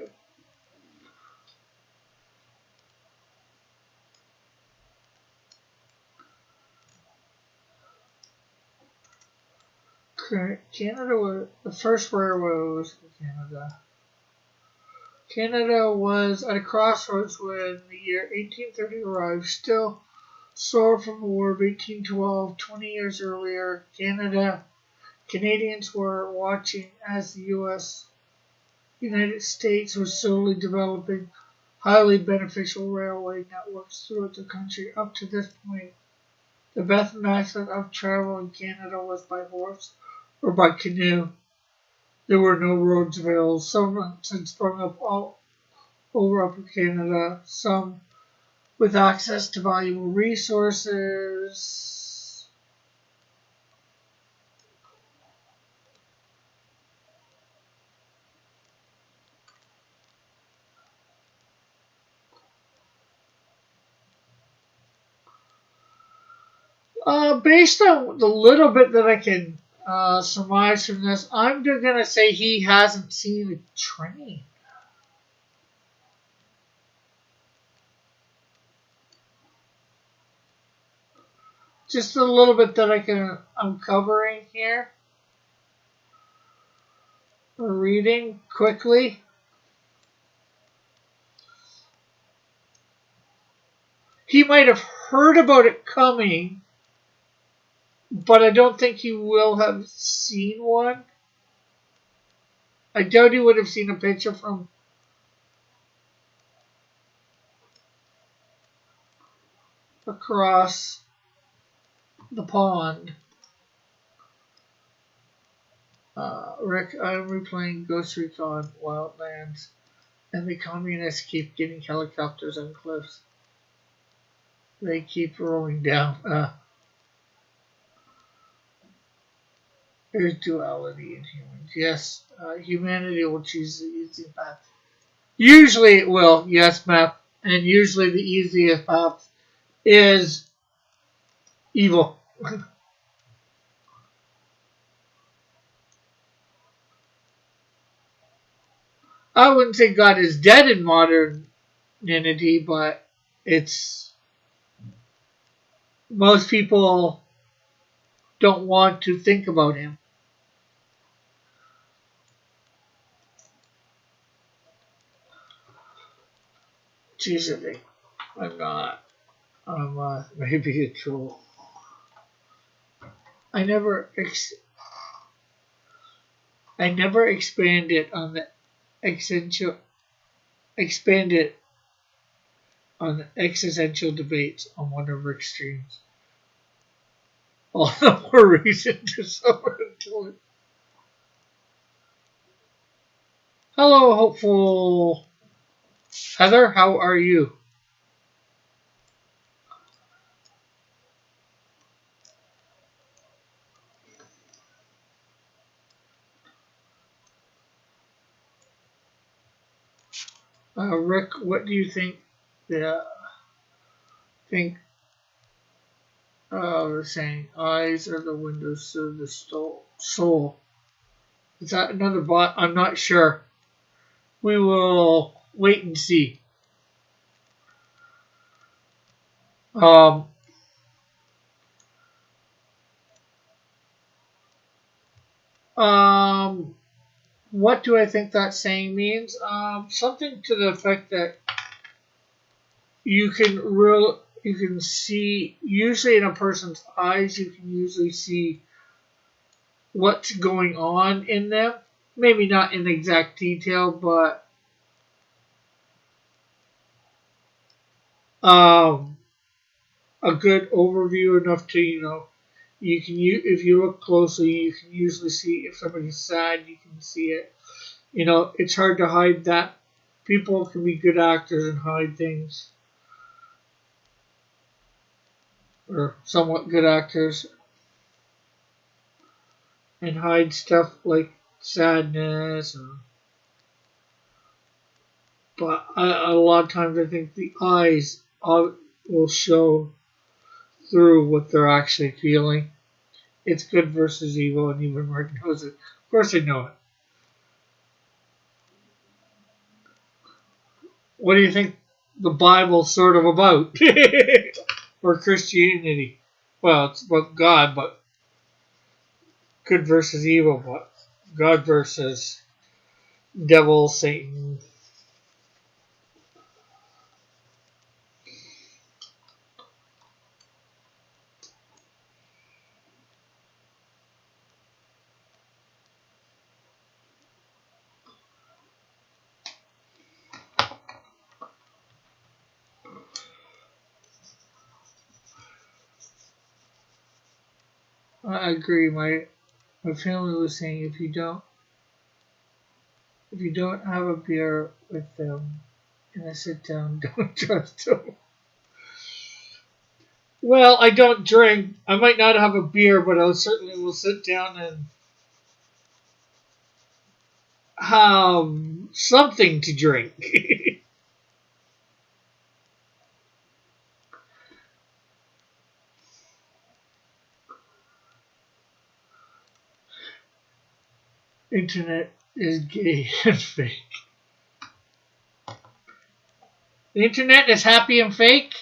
Canada was the first railroads in Canada. Canada was at a crossroads when the year 1830 arrived. Still sore from the War of 1812, 20 years earlier, Canadians were watching as the United States was slowly developing highly beneficial railway networks throughout the country. Up to this point, the best method of travel in Canada was by horse or by canoe. There were no roads available. Some had sprung up all over Upper Canada, some with access to valuable resources. Based on the little bit that I can surmise from this, I'm going to say he hasn't seen a train. Just a little bit that I'm covering here. Reading quickly. He might have heard about it coming, but I don't think he will have seen one. I doubt he would have seen a picture from across the pond. Rick, I'm replaying Ghost Recon Wildlands, and the communists keep getting helicopters on cliffs. They keep rolling down. There's duality in humans. Yes, humanity will choose the easy path. Usually it will, yes, map. And usually the easiest path is evil. I wouldn't say God is dead in modernity, but it's most people don't want to think about him. Jeez, I think I'm not. I'm maybe a troll. I never I never expanded on the existential expanded on the existential debates on one of Rick's streams. All the more reason to suffer until it. Hello, hopeful Heather. How are you? Rick, what do you think? The think saying eyes are the windows to the soul. Is that another bot? I'm not sure. We will wait and see. Um, um, what do I think that saying means? Something to the effect that you can see usually in a person's eyes. You can usually see what's going on in them. Maybe not in exact detail, but um, a good overview enough to you can if you look closely, you can usually see if somebody's sad. You can see it. It's hard to hide that. People can be good actors and hide things, or somewhat good actors, and hide stuff like sadness. But a lot of times, I think the eyes will show through what they're actually feeling. It's good versus evil, and even Mark knows it. Of course, I know it. What do you think the Bible's sort of about? Or Christianity? Well, it's about God, but good versus evil, but God versus devil, Satan. I agree. My family was saying if you don't have a beer with them and I sit down, don't trust them. Well, I don't drink. I might not have a beer, but I certainly will sit down and have something to drink. Internet is gay and fake. The internet is happy and fake.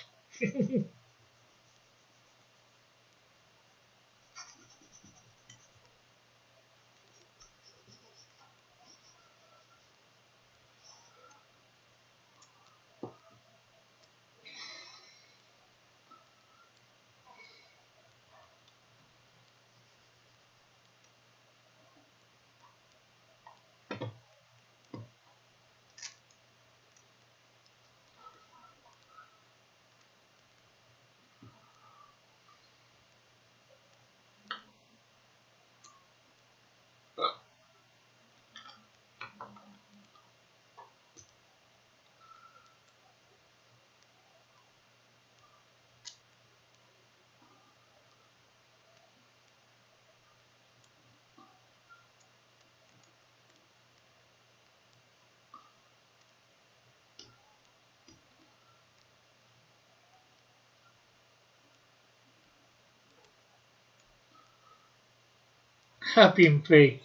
Happy and fake.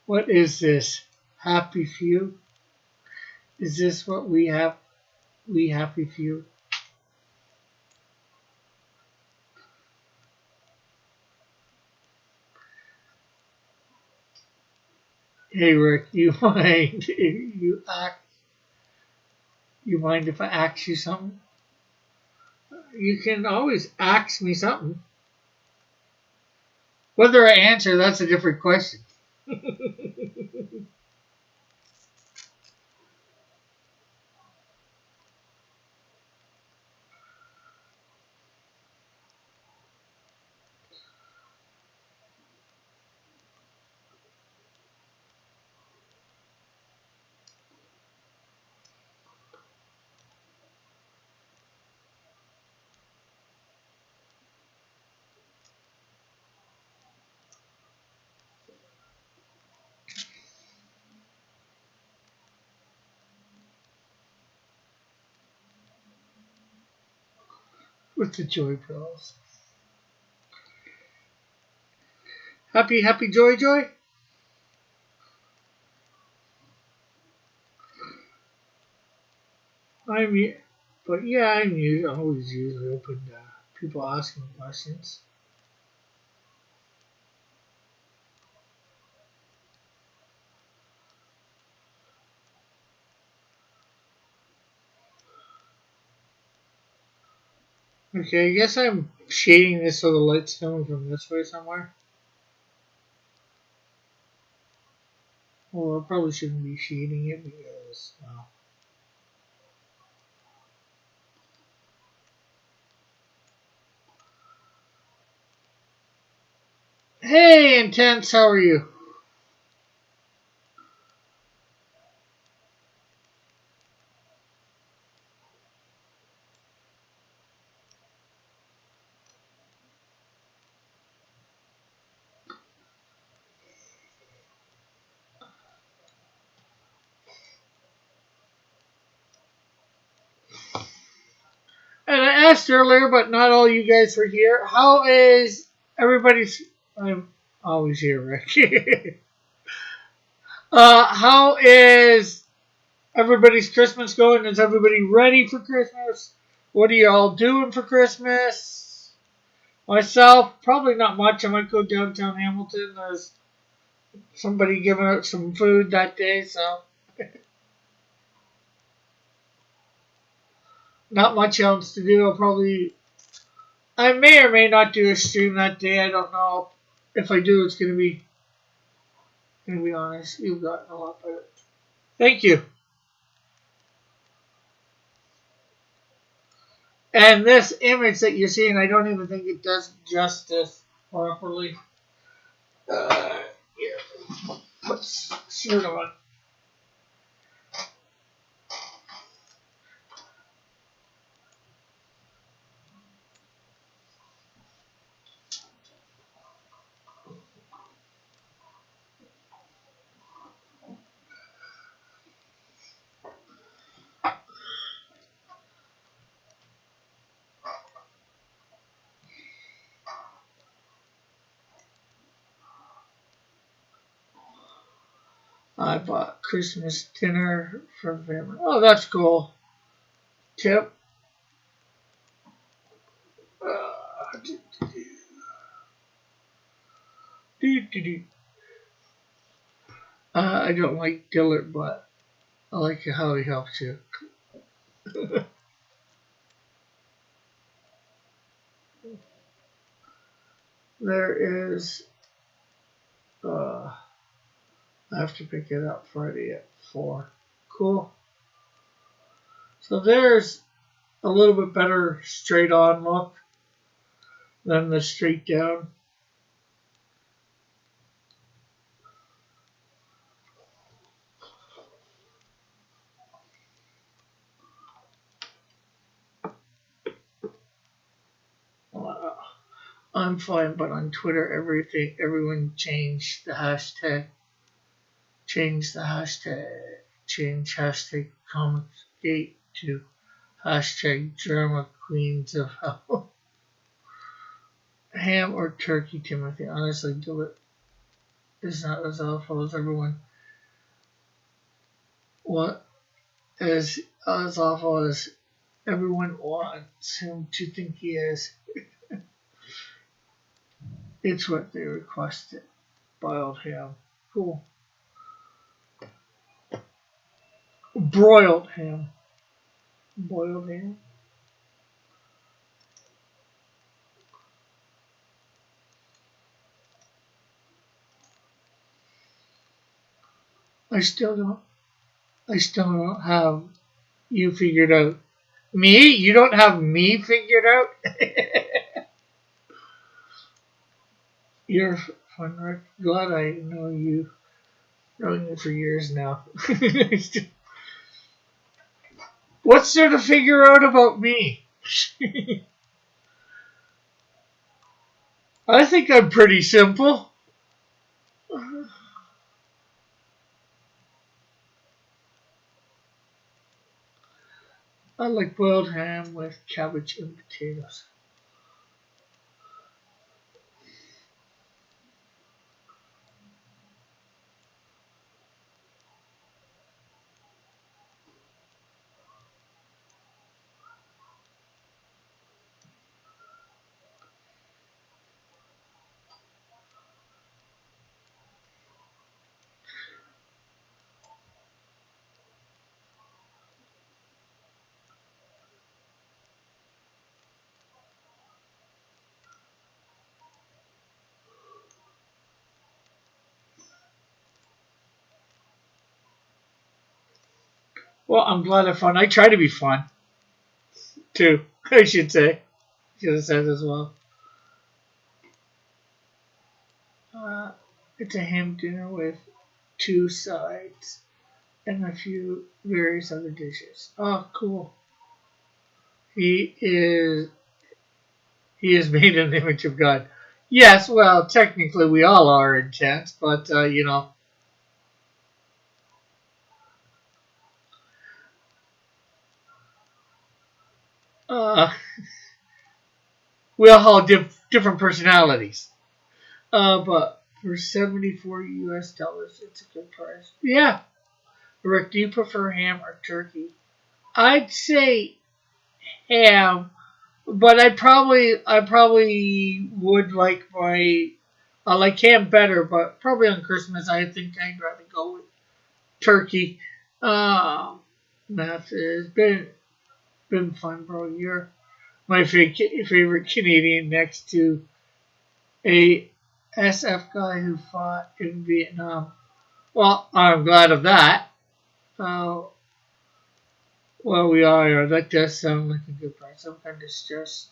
What is this? Happy few? Is this what we have? We happy few? Hey Rick, you mind if I ask you something? You can always ask me something. Whether I answer, that's a different question. With the joy pills. Happy, happy, joy, joy. I'm, but yeah, always usually open to people asking questions. Okay, I guess I'm shading this so the light's coming from this way somewhere. Well, I probably shouldn't be feeding it because. Hey, Intense, how are you? And I asked earlier, but not all you guys were here. How is everybody's? I'm always here, Rick. How is everybody's Christmas going? Is everybody ready for Christmas? What are you all doing for Christmas? Myself, probably not much. I might go downtown Hamilton. There's somebody giving out some food that day, so not much else to do. I may or may not do a stream that day. I don't know. If I do, it's gonna be honest. You've gotten a lot better. Thank you. And this image that you're seeing, I don't even think it does justice properly. Here, put shirt on. I bought Christmas dinner for family. Oh, that's cool. Tip. Uh, do, do. I don't like Dillard, but I like how he helps you. There is. I have to pick it up Friday at 4. Cool. So there's a little bit better straight on look than the straight down. Uh, I'm fine, but on Twitter, everyone changed the hashtag. Change the hashtag. Change hashtag Comicsgate to hashtag Drama Queens of Hell. Ham or turkey, Timothy? Honestly, do it. It's not as awful as everyone. What is as awful as everyone wants him to think he is. It's what they requested. Boiled ham. Cool. Broiled ham. Boiled ham. I still don't. I still don't have you figured out. Me? You don't have me figured out? You're fun, Rick. Glad I know you. Known you for years now. What's there to figure out about me? I think I'm pretty simple. I like boiled ham with cabbage and potatoes. Well, I'm glad I'm fun. I try to be fun, too, I should say. Should have said as well. Uh, it's a ham dinner with 2 sides and a few various other dishes. Oh, cool. He is he is made in the image of God. Yes, well, technically we all are intense, but uh, we all have different personalities. But for 74 US dollars, it's a good price. Yeah. Rick, do you prefer ham or turkey? I'd say ham, but I probably would like I like ham better, but probably on Christmas I think I'd rather go with turkey. Uh, Math has been fun, bro. You're my favorite Canadian next to a SF guy who fought in Vietnam. Well, I'm glad of that. Uh, well, we are. That does sound like a good price. I'm kind of stressed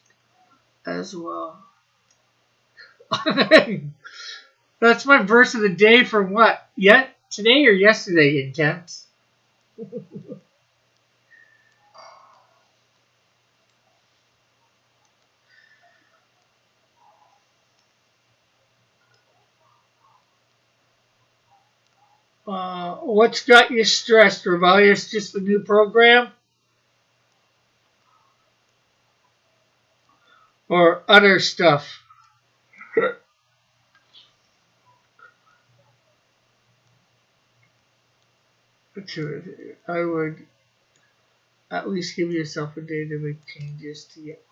as well. That's my verse of the day from what? Yet today or yesterday, Intense? What's got you stressed, Rebellious? Just the new program? Or other stuff? I would at least give yourself a day to make changes to get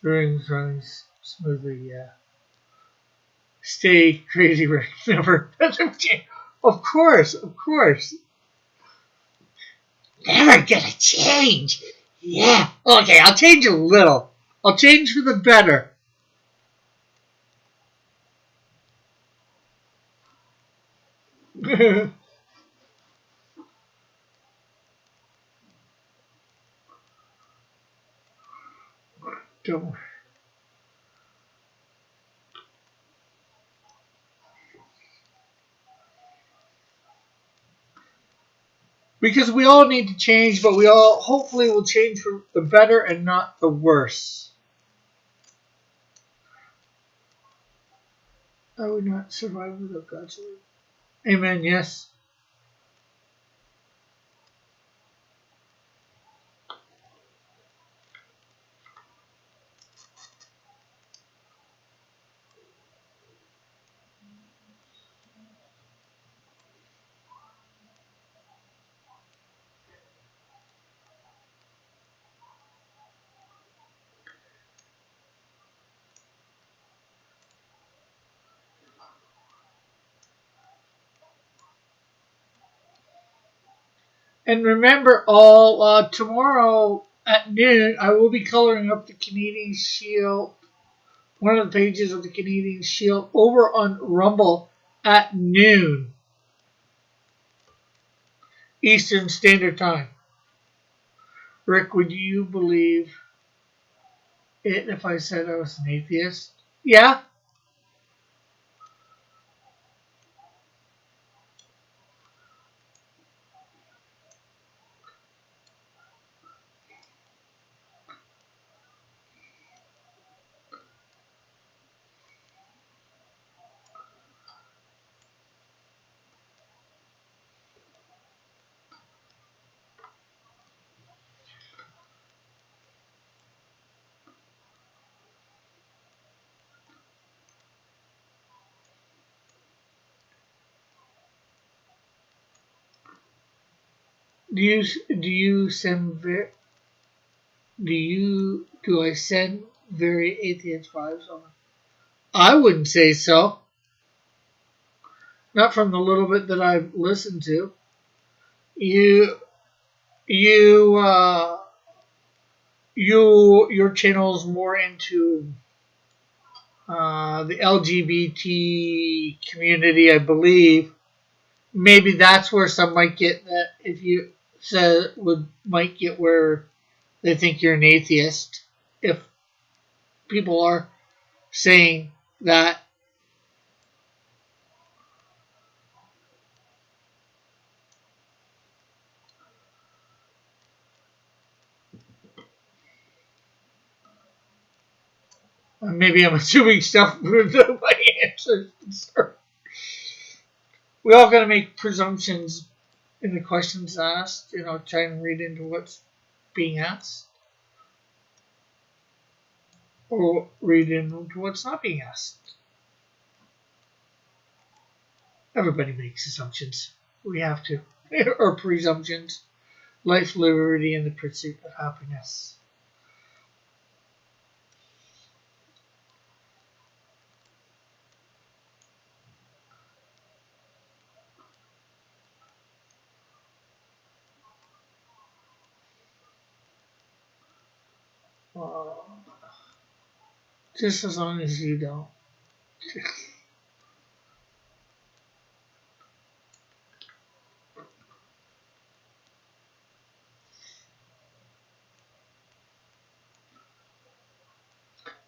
things running smoothly, yeah. Stay crazy, Rick. Never. Of course, of course. Never gonna change. Yeah. Okay, I'll change a little. I'll change for the better. Don't. Because we all need to change, but we all hopefully will change for the better and not the worse. I would not survive without God's word. Amen. Yes. And remember, all tomorrow at noon, I will be coloring up the Canadian Shield, one of the pages of the Canadian Shield, over on Rumble at noon Eastern Standard Time. Rick, would you believe it if I said I was an atheist? Yeah. Do you send do I send very atheist vibes on? I wouldn't say so. Not from the little bit that I've listened to. You you your channel's more into the LGBT community, I believe. Maybe that's where some might get that if you might get where they think you're an atheist if people are saying that. Maybe I'm assuming stuff with my answers. We all got to make presumptions in the questions asked. Try and read into what's being asked, or read into what's not being asked. Everybody makes assumptions. We have to, or presumptions. Life, liberty, and the pursuit of happiness. Uh, just as long as you don't.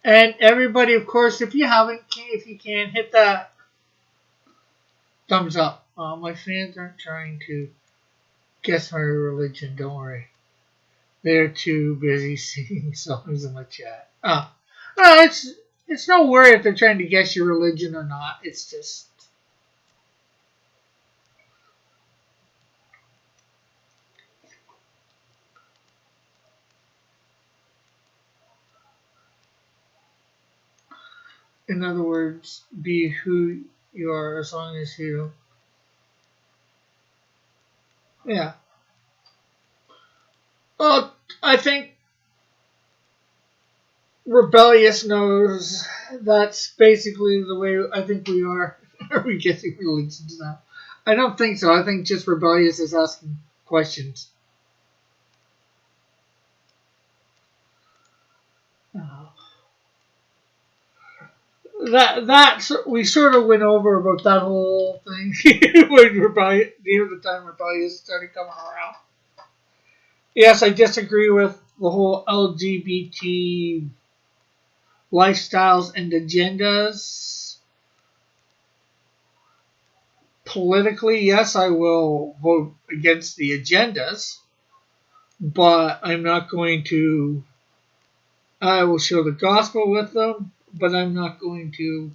And everybody, of course, if you can, hit that thumbs up. My fans aren't trying to guess my religion. Don't worry. They're too busy singing songs in the chat. No, it's no worry if they're trying to guess your religion or not. It's just. In other words, be who you are as long as you. Yeah. Well, I think rebellious knows that's basically the way I think we are. Are we guessing religions now? I don't think so. I think just rebellious is asking questions. That we sort of went over about that whole thing when rebellion, the time rebellious started coming around. Yes, I disagree with the whole LGBT lifestyles and agendas. Politically, yes, I will vote against the agendas, but I'm not going to. I will share the gospel with them, but I'm not going to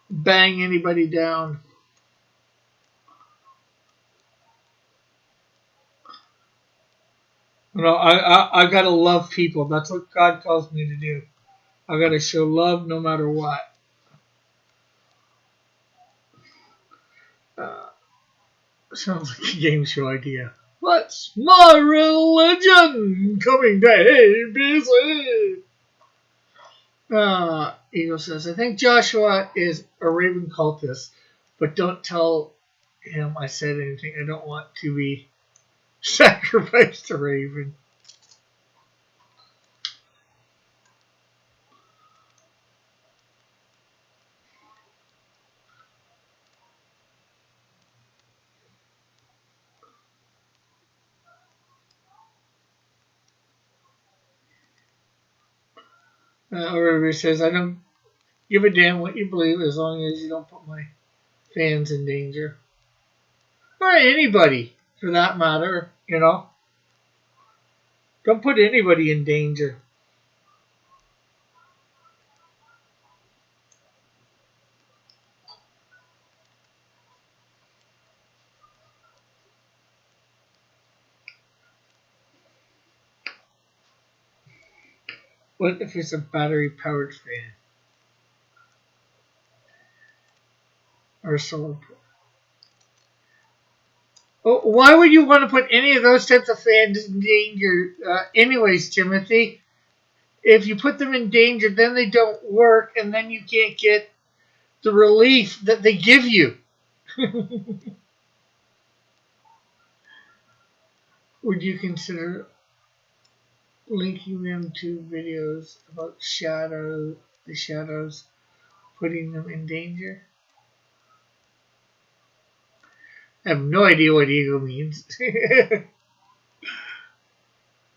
bang anybody down. I gotta love people. That's what God calls me to do. I gotta show love no matter what. Uh, Sounds like a game show idea. What's my religion? Coming to ABC. Eagle says, I think Joshua is a Raven cultist, but don't tell him I said anything. I don't want to be sacrificed to Raven. Everybody says, I don't give a damn what you believe as long as you don't put my fans in danger. Or anybody, for that matter. Don't put anybody in danger. What if it's a battery-powered fan? Or a solar? Why would you want to put any of those types of fans in danger? Anyways, Timothy, if you put them in danger, then they don't work, and then you can't get the relief that they give you. Would you consider linking them to videos about the shadows, putting them in danger? I have no idea what eagle means.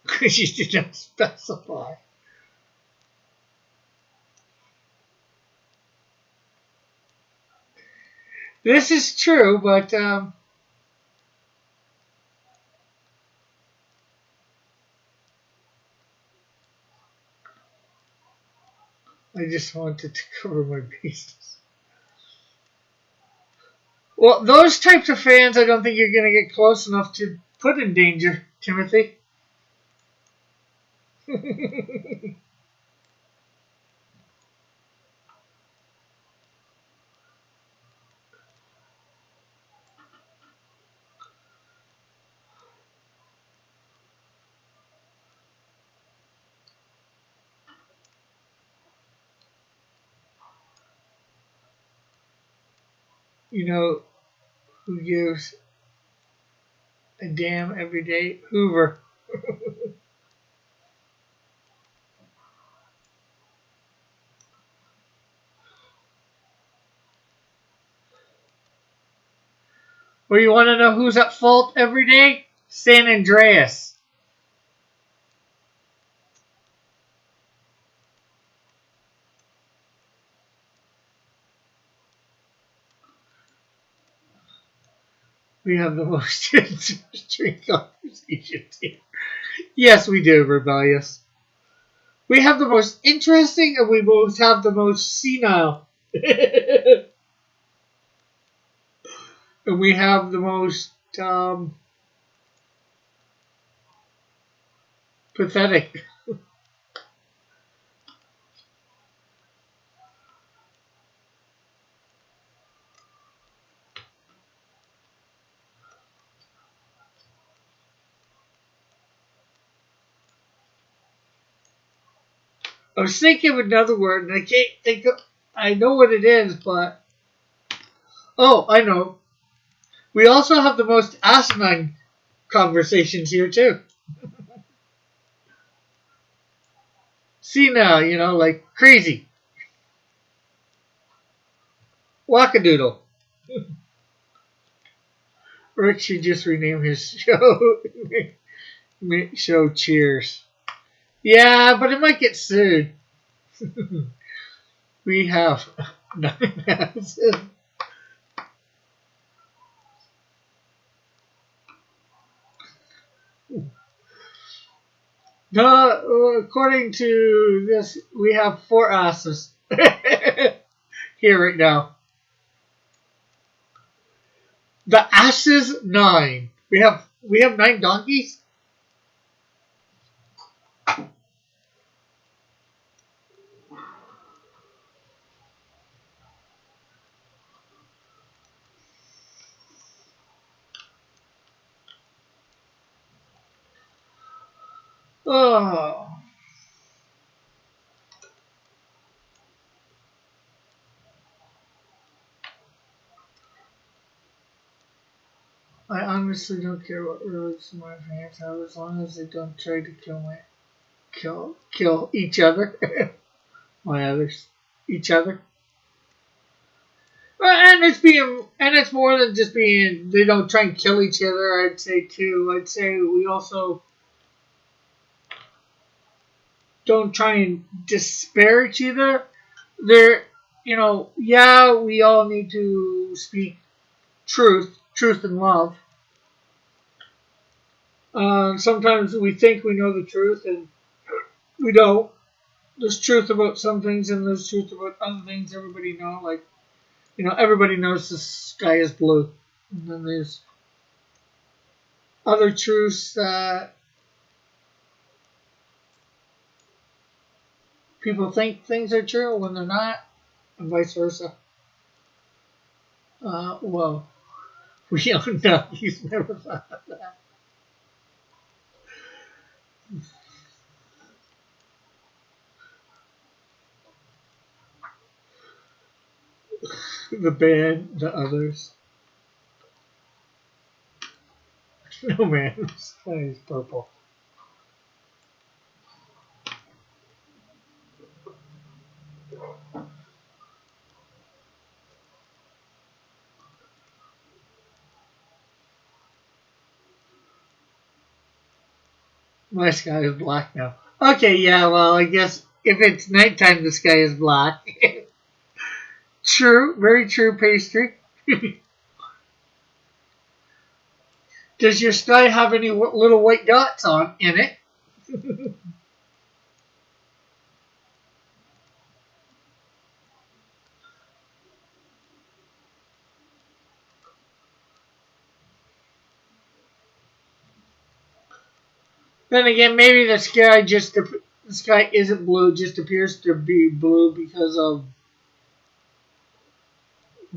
Because you did not specify. This is true, but I just wanted to cover my bases. Well, those types of fans, I don't think you're going to get close enough to put in danger, Timothy. You know who gives a damn every day? Hoover. Well, you want to know who's at fault every day? San Andreas. We have the most interesting conversations here. Yes, we do, Rebellious. We have the most interesting, and we both have the most senile. And we have the most pathetic. I was thinking of another word, and I can't think of. I know what it is, but oh, I know. We also have the most asinine conversations here too. See now, like crazy, wackadoodle. Rick should just rename his show. Show Cheers. Yeah, but it might get sued. We have 9 No, according to this, we have 4 asses here right now. The asses 9. We have 9 donkeys. Oh, I honestly don't care what religion my fans have as long as they don't try to kill each other. My others, each other. And it's more than just being. They don't try and kill each other. I'd say too. I'd say we also don't try and disparage either. There, yeah, we all need to speak truth and love. Sometimes we think we know the truth and we don't. There's truth about some things and there's truth about other things. Everybody know, like everybody knows the sky is blue. And then there's other truths that people think things are true when they're not, and vice versa. Well, we don't know. He's never thought of that. The band, the others. No man, he's purple. My sky is black now. Okay, yeah, well, I guess if it's nighttime, the sky is black. True, very true, pastry. Does your sky have any little white dots on in it? Then again, maybe the sky isn't blue, just appears to be blue because of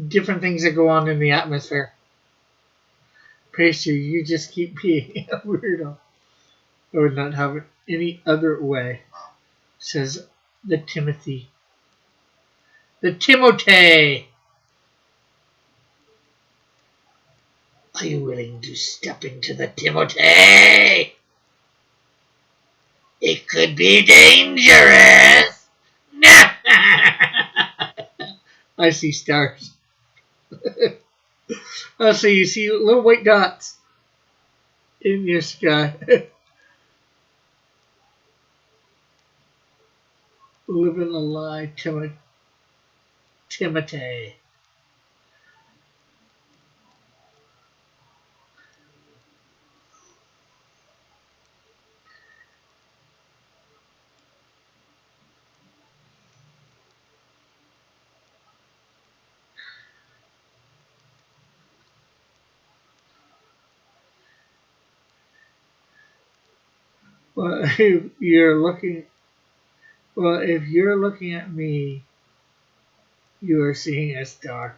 different things that go on in the atmosphere. Pastry, you just keep being a weirdo. I would not have it any other way, says the Timothy. The Timotei. Are you willing to step into the Timotei? It could be dangerous. I see stars. So you see little white dots in your sky. Living a lie, Timotei. Well, if you're looking at me, you are seeing a star.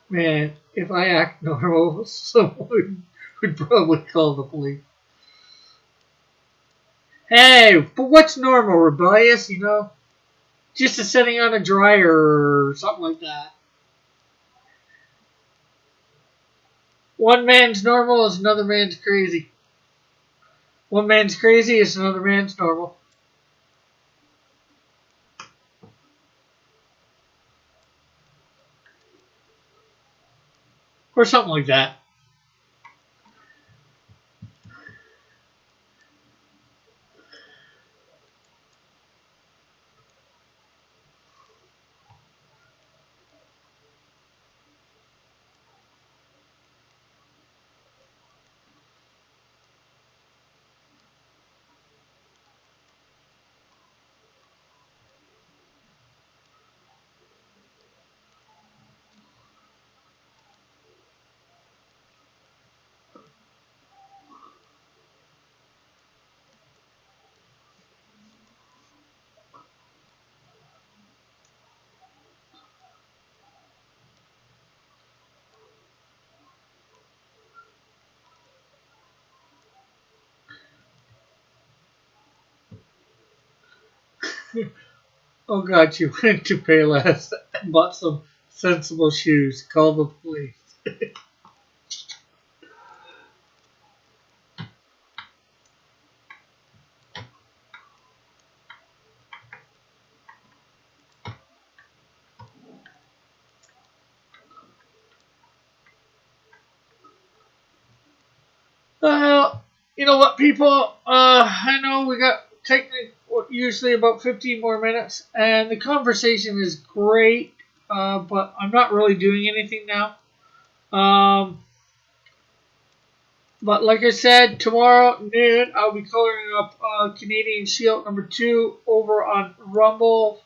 Man, if I act normal, someone would probably call the police. Hey, but what's normal? Rebellious, Just a setting on a dryer or something like that. One man's normal is another man's crazy. One man's crazy is another man's normal. Or something like that. Oh God, you went to Payless and bought some sensible shoes. Call the police. Well, you know what, people? I know we got usually about 15 more minutes, and the conversation is great, but I'm not really doing anything now. Um, but like I said, tomorrow noon I'll be coloring up Canadian Shield #2 over on Rumble,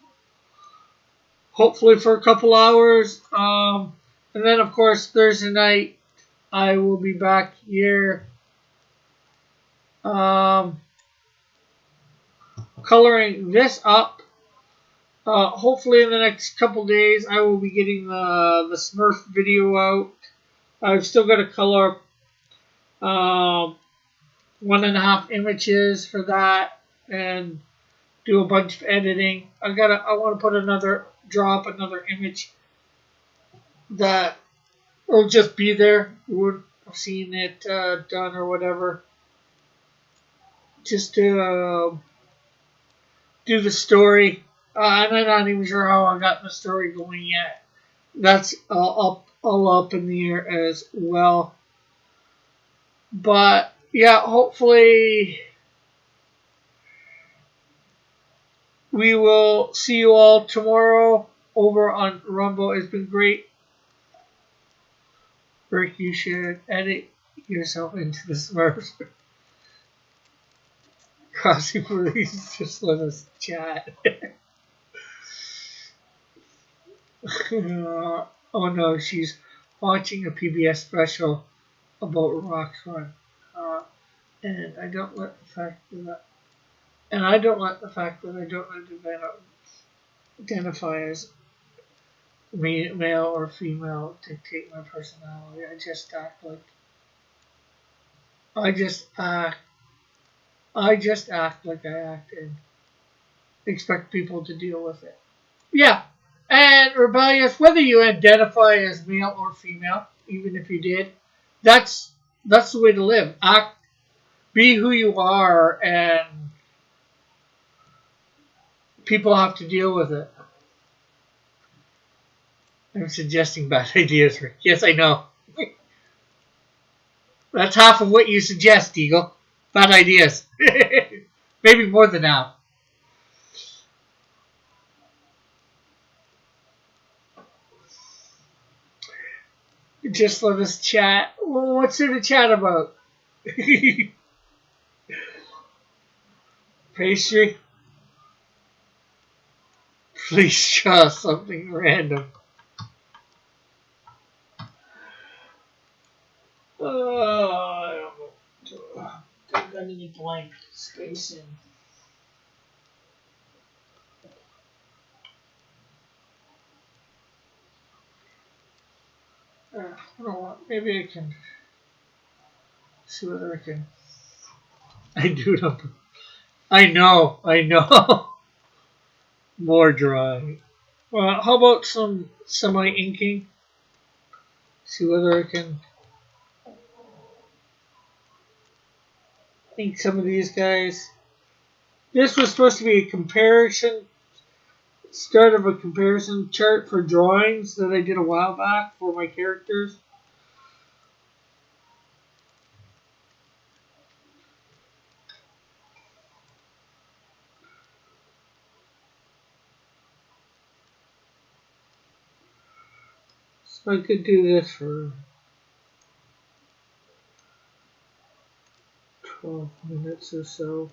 hopefully for a couple hours. And then of course Thursday night I will be back here. Coloring this up. Hopefully in the next couple days I will be getting the Smurf video out. I've still got to color 1.5 images for that and do a bunch of editing. I want to drop another image that will just be there. You wouldn't have seen it done or whatever. Just to do the story. And I'm not even sure how I got the story going yet. That's all up in the air as well. But yeah, hopefully we will see you all tomorrow over on Rumble. It's been great. Rick, you should edit yourself into the Smurfs. Crossing please just let us chat. Oh no, she's watching a PBS special about Rock's Run. And I don't let the fact that I don't let the fact that I don't identify as male or female dictate my personality. I just act I just act like I act and expect people to deal with it. Yeah. And rebellious, whether you identify as male or female, even if you did, that's that's the way to live. Act be who you are and people have to deal with it. I'm suggesting bad ideas, Rick. Yes, I know. That's half of what you suggest, Eagle. Bad ideas. Maybe more than half. Just let us chat. Well, what's there to chat about? Pastry? Please draw something random. I don't know. I've got any blank space in. You know what? Maybe I can see whether I can. I do know. I know. More drawing. Well, how about some semi-inking? See whether I can ink some of these guys. This was supposed to be a comparison, start of a comparison chart for drawings that I did a while back for my characters. So I could do this for 12 minutes or so.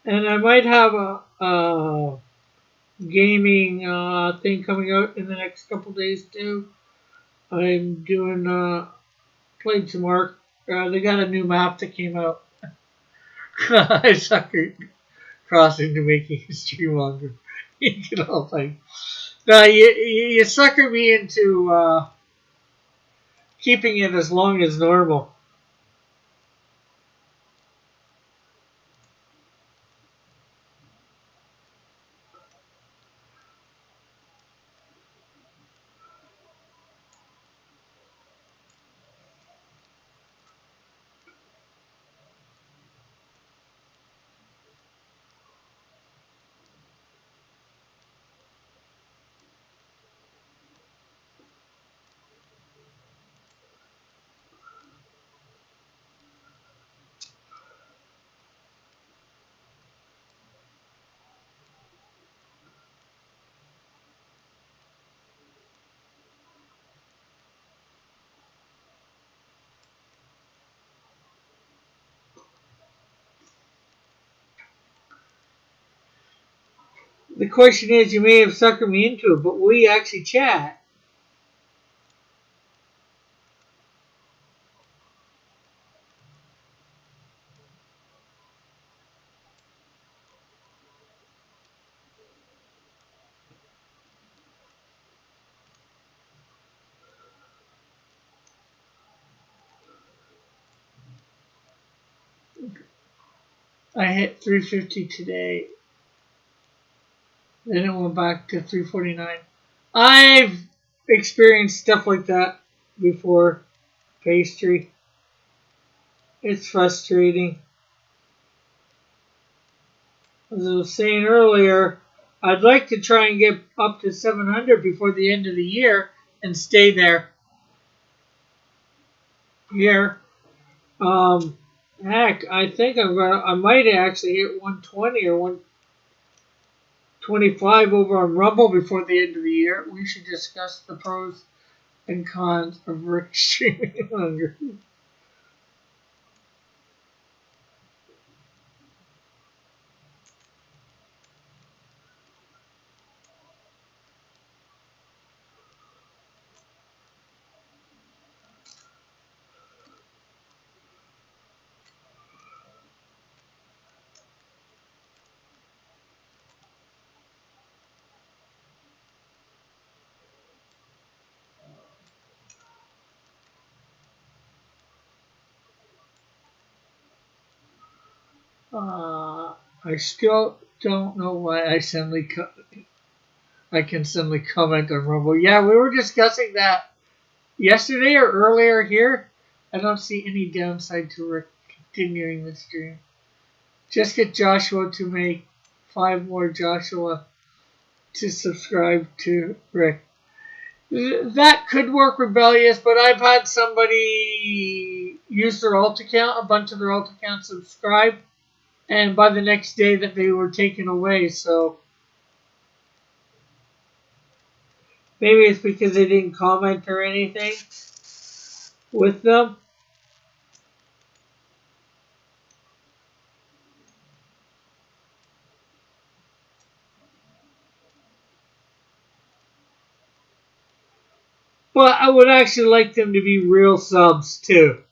And I might have a gaming thing coming out in the next couple days too. I'm doing played some work. They got a new map that came out. I suckered crossing to making history longer. You can all like, no, you sucker me into keeping it as long as normal. The question is, you may have suckered me into it, but will you actually chat? I hit 350 today. Then it went back to 349. I've experienced stuff like that before. Pastry. It's frustrating. As I was saying earlier, I'd like to try and get up to 700 before the end of the year and stay there. Here, um, heck, I think I might actually hit 120 or 125 over on Rumble before the end of the year. We should discuss the pros and cons of Rick streaming longer. I still don't know why I can suddenly comment on Rumble. Yeah, we were discussing that yesterday or earlier here. I don't see any downside to Rick continuing the stream. Just get Joshua to make 5 more Joshua to subscribe to Rick. That could work, Rebellious, but I've had somebody use their alt account, a bunch of their alt accounts subscribe, and by the next day that they were taken away, so maybe it's because they didn't comment or anything with them. But I would actually like them to be real subs too.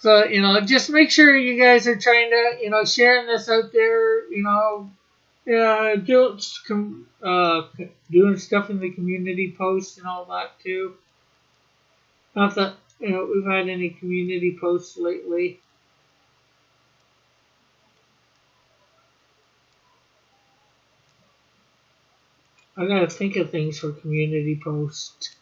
So, just make sure you guys are trying to, sharing this out there, doing stuff in the community posts and all that too. Not that, we've had any community posts lately. I gotta think of things for community posts.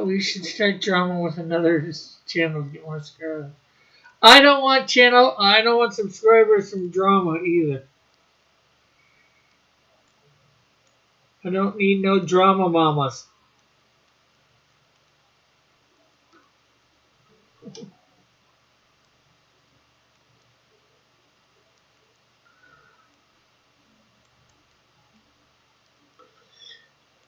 We should start drama with another channel to get more subscribers. I don't want subscribers from drama either. I don't need no drama mamas.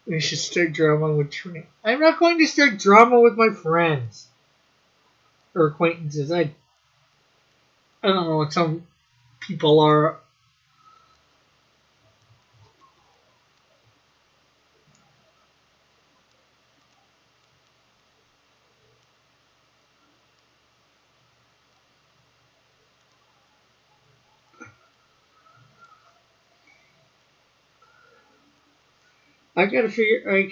We should start drama with Trini. I'm not going to start drama with my friends or acquaintances. I don't know what some people are. I gotta figure. I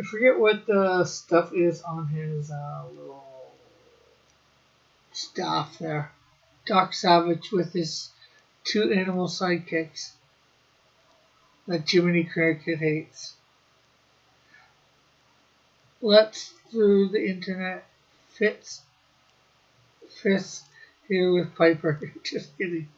forget what the stuff is on his little staff there. Doc Savage with his 2 animal sidekicks that Jiminy Cricket hates. Let's through the internet. Fist here with Piper. Just kidding.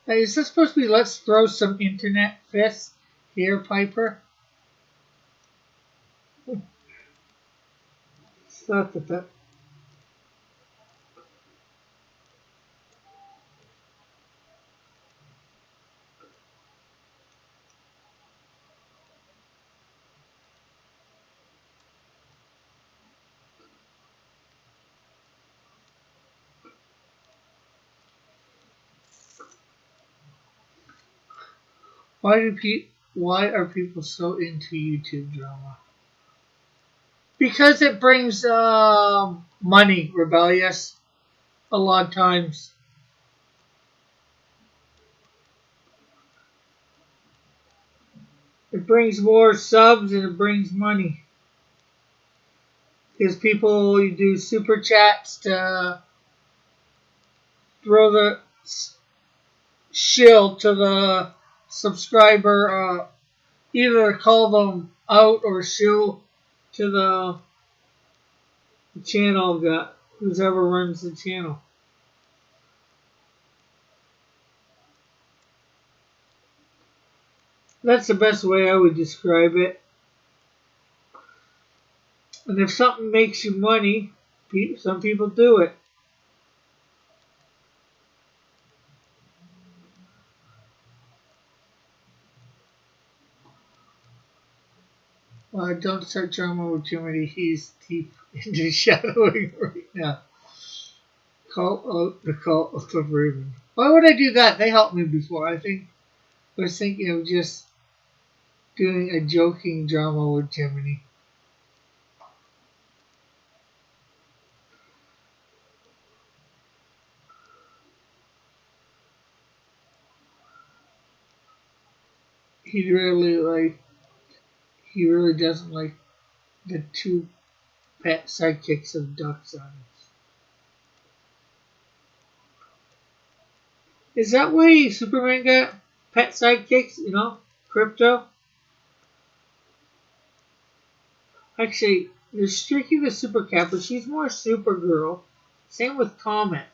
Hey, is this supposed to be let's throw some internet fists here, Piper? It's not that. Why are people so into YouTube drama? Because it brings money, rebellious, a lot of times. It brings more subs and it brings money. Because people do super chats to throw the shield to the subscriber, either call them out or shield to the channel guy, whoever runs the channel. That's the best way I would describe it. And if something makes you money, some people do it. Don't start drama with Jiminy. He's deep into shadowing right now. Call out the cult of the Raven. Why would I do that? They helped me before. I was thinking of just doing a joking drama with Jiminy. He really doesn't like the two pet sidekicks of Duck's Eyes. Is that why Superman got pet sidekicks? You know, Crypto. Actually, they're Streaky the Super Cat, but she's more Supergirl. Same with Comet.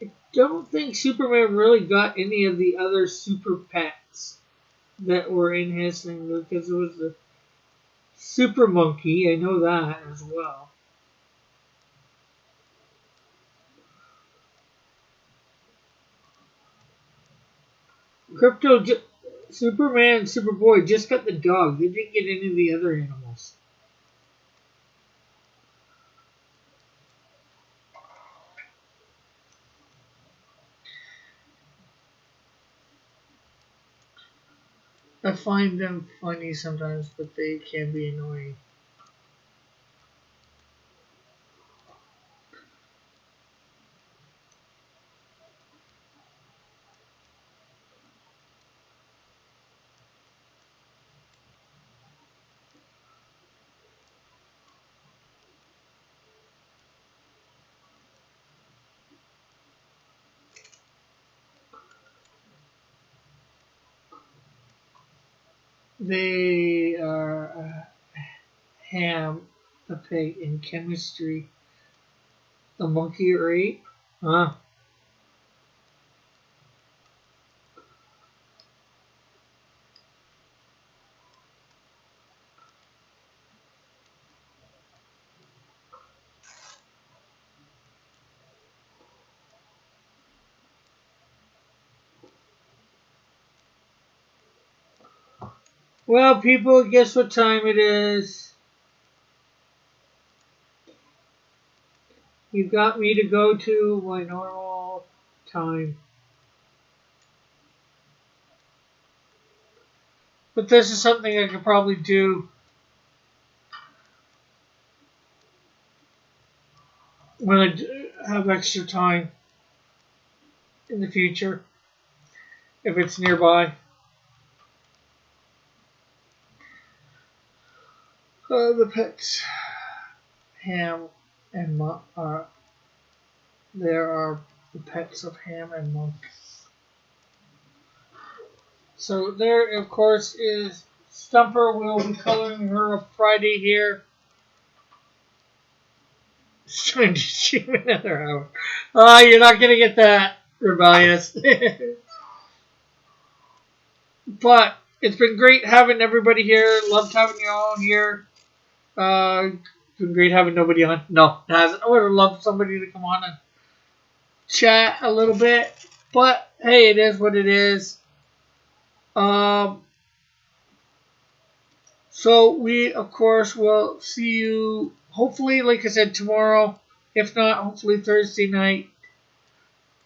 I don't think Superman really got any of the other super pets that were in his thing because it was the Super Monkey. I know that as well. Crypto, Superman, Superboy just got the dog. They didn't get any of the other animals. I find them funny sometimes, but they can be annoying. They are Ham, the pig, in chemistry, the monkey or ape. Huh? Well, people, guess what time it is? You got me to go to my normal time. But this is something I could probably do when I have extra time in the future, if it's nearby. The pets, Ham and Monk, there are the pets of Ham and Monk. So there, of course, is Stumper. We'll be coloring her up Friday here. It's trying to shoot another hour. You're not going to get that, rebellious. But it's been great having everybody here. Loved having you all here. It's been great having nobody on. No, it hasn't. I would have loved somebody to come on and chat a little bit. But, hey, it is what it is. So we, of course, will see you, hopefully, like I said, tomorrow. If not, hopefully Thursday night.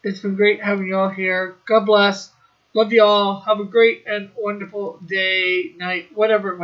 It's been great having you all here. God bless. Love you all. Have a great and wonderful day, night, whatever it might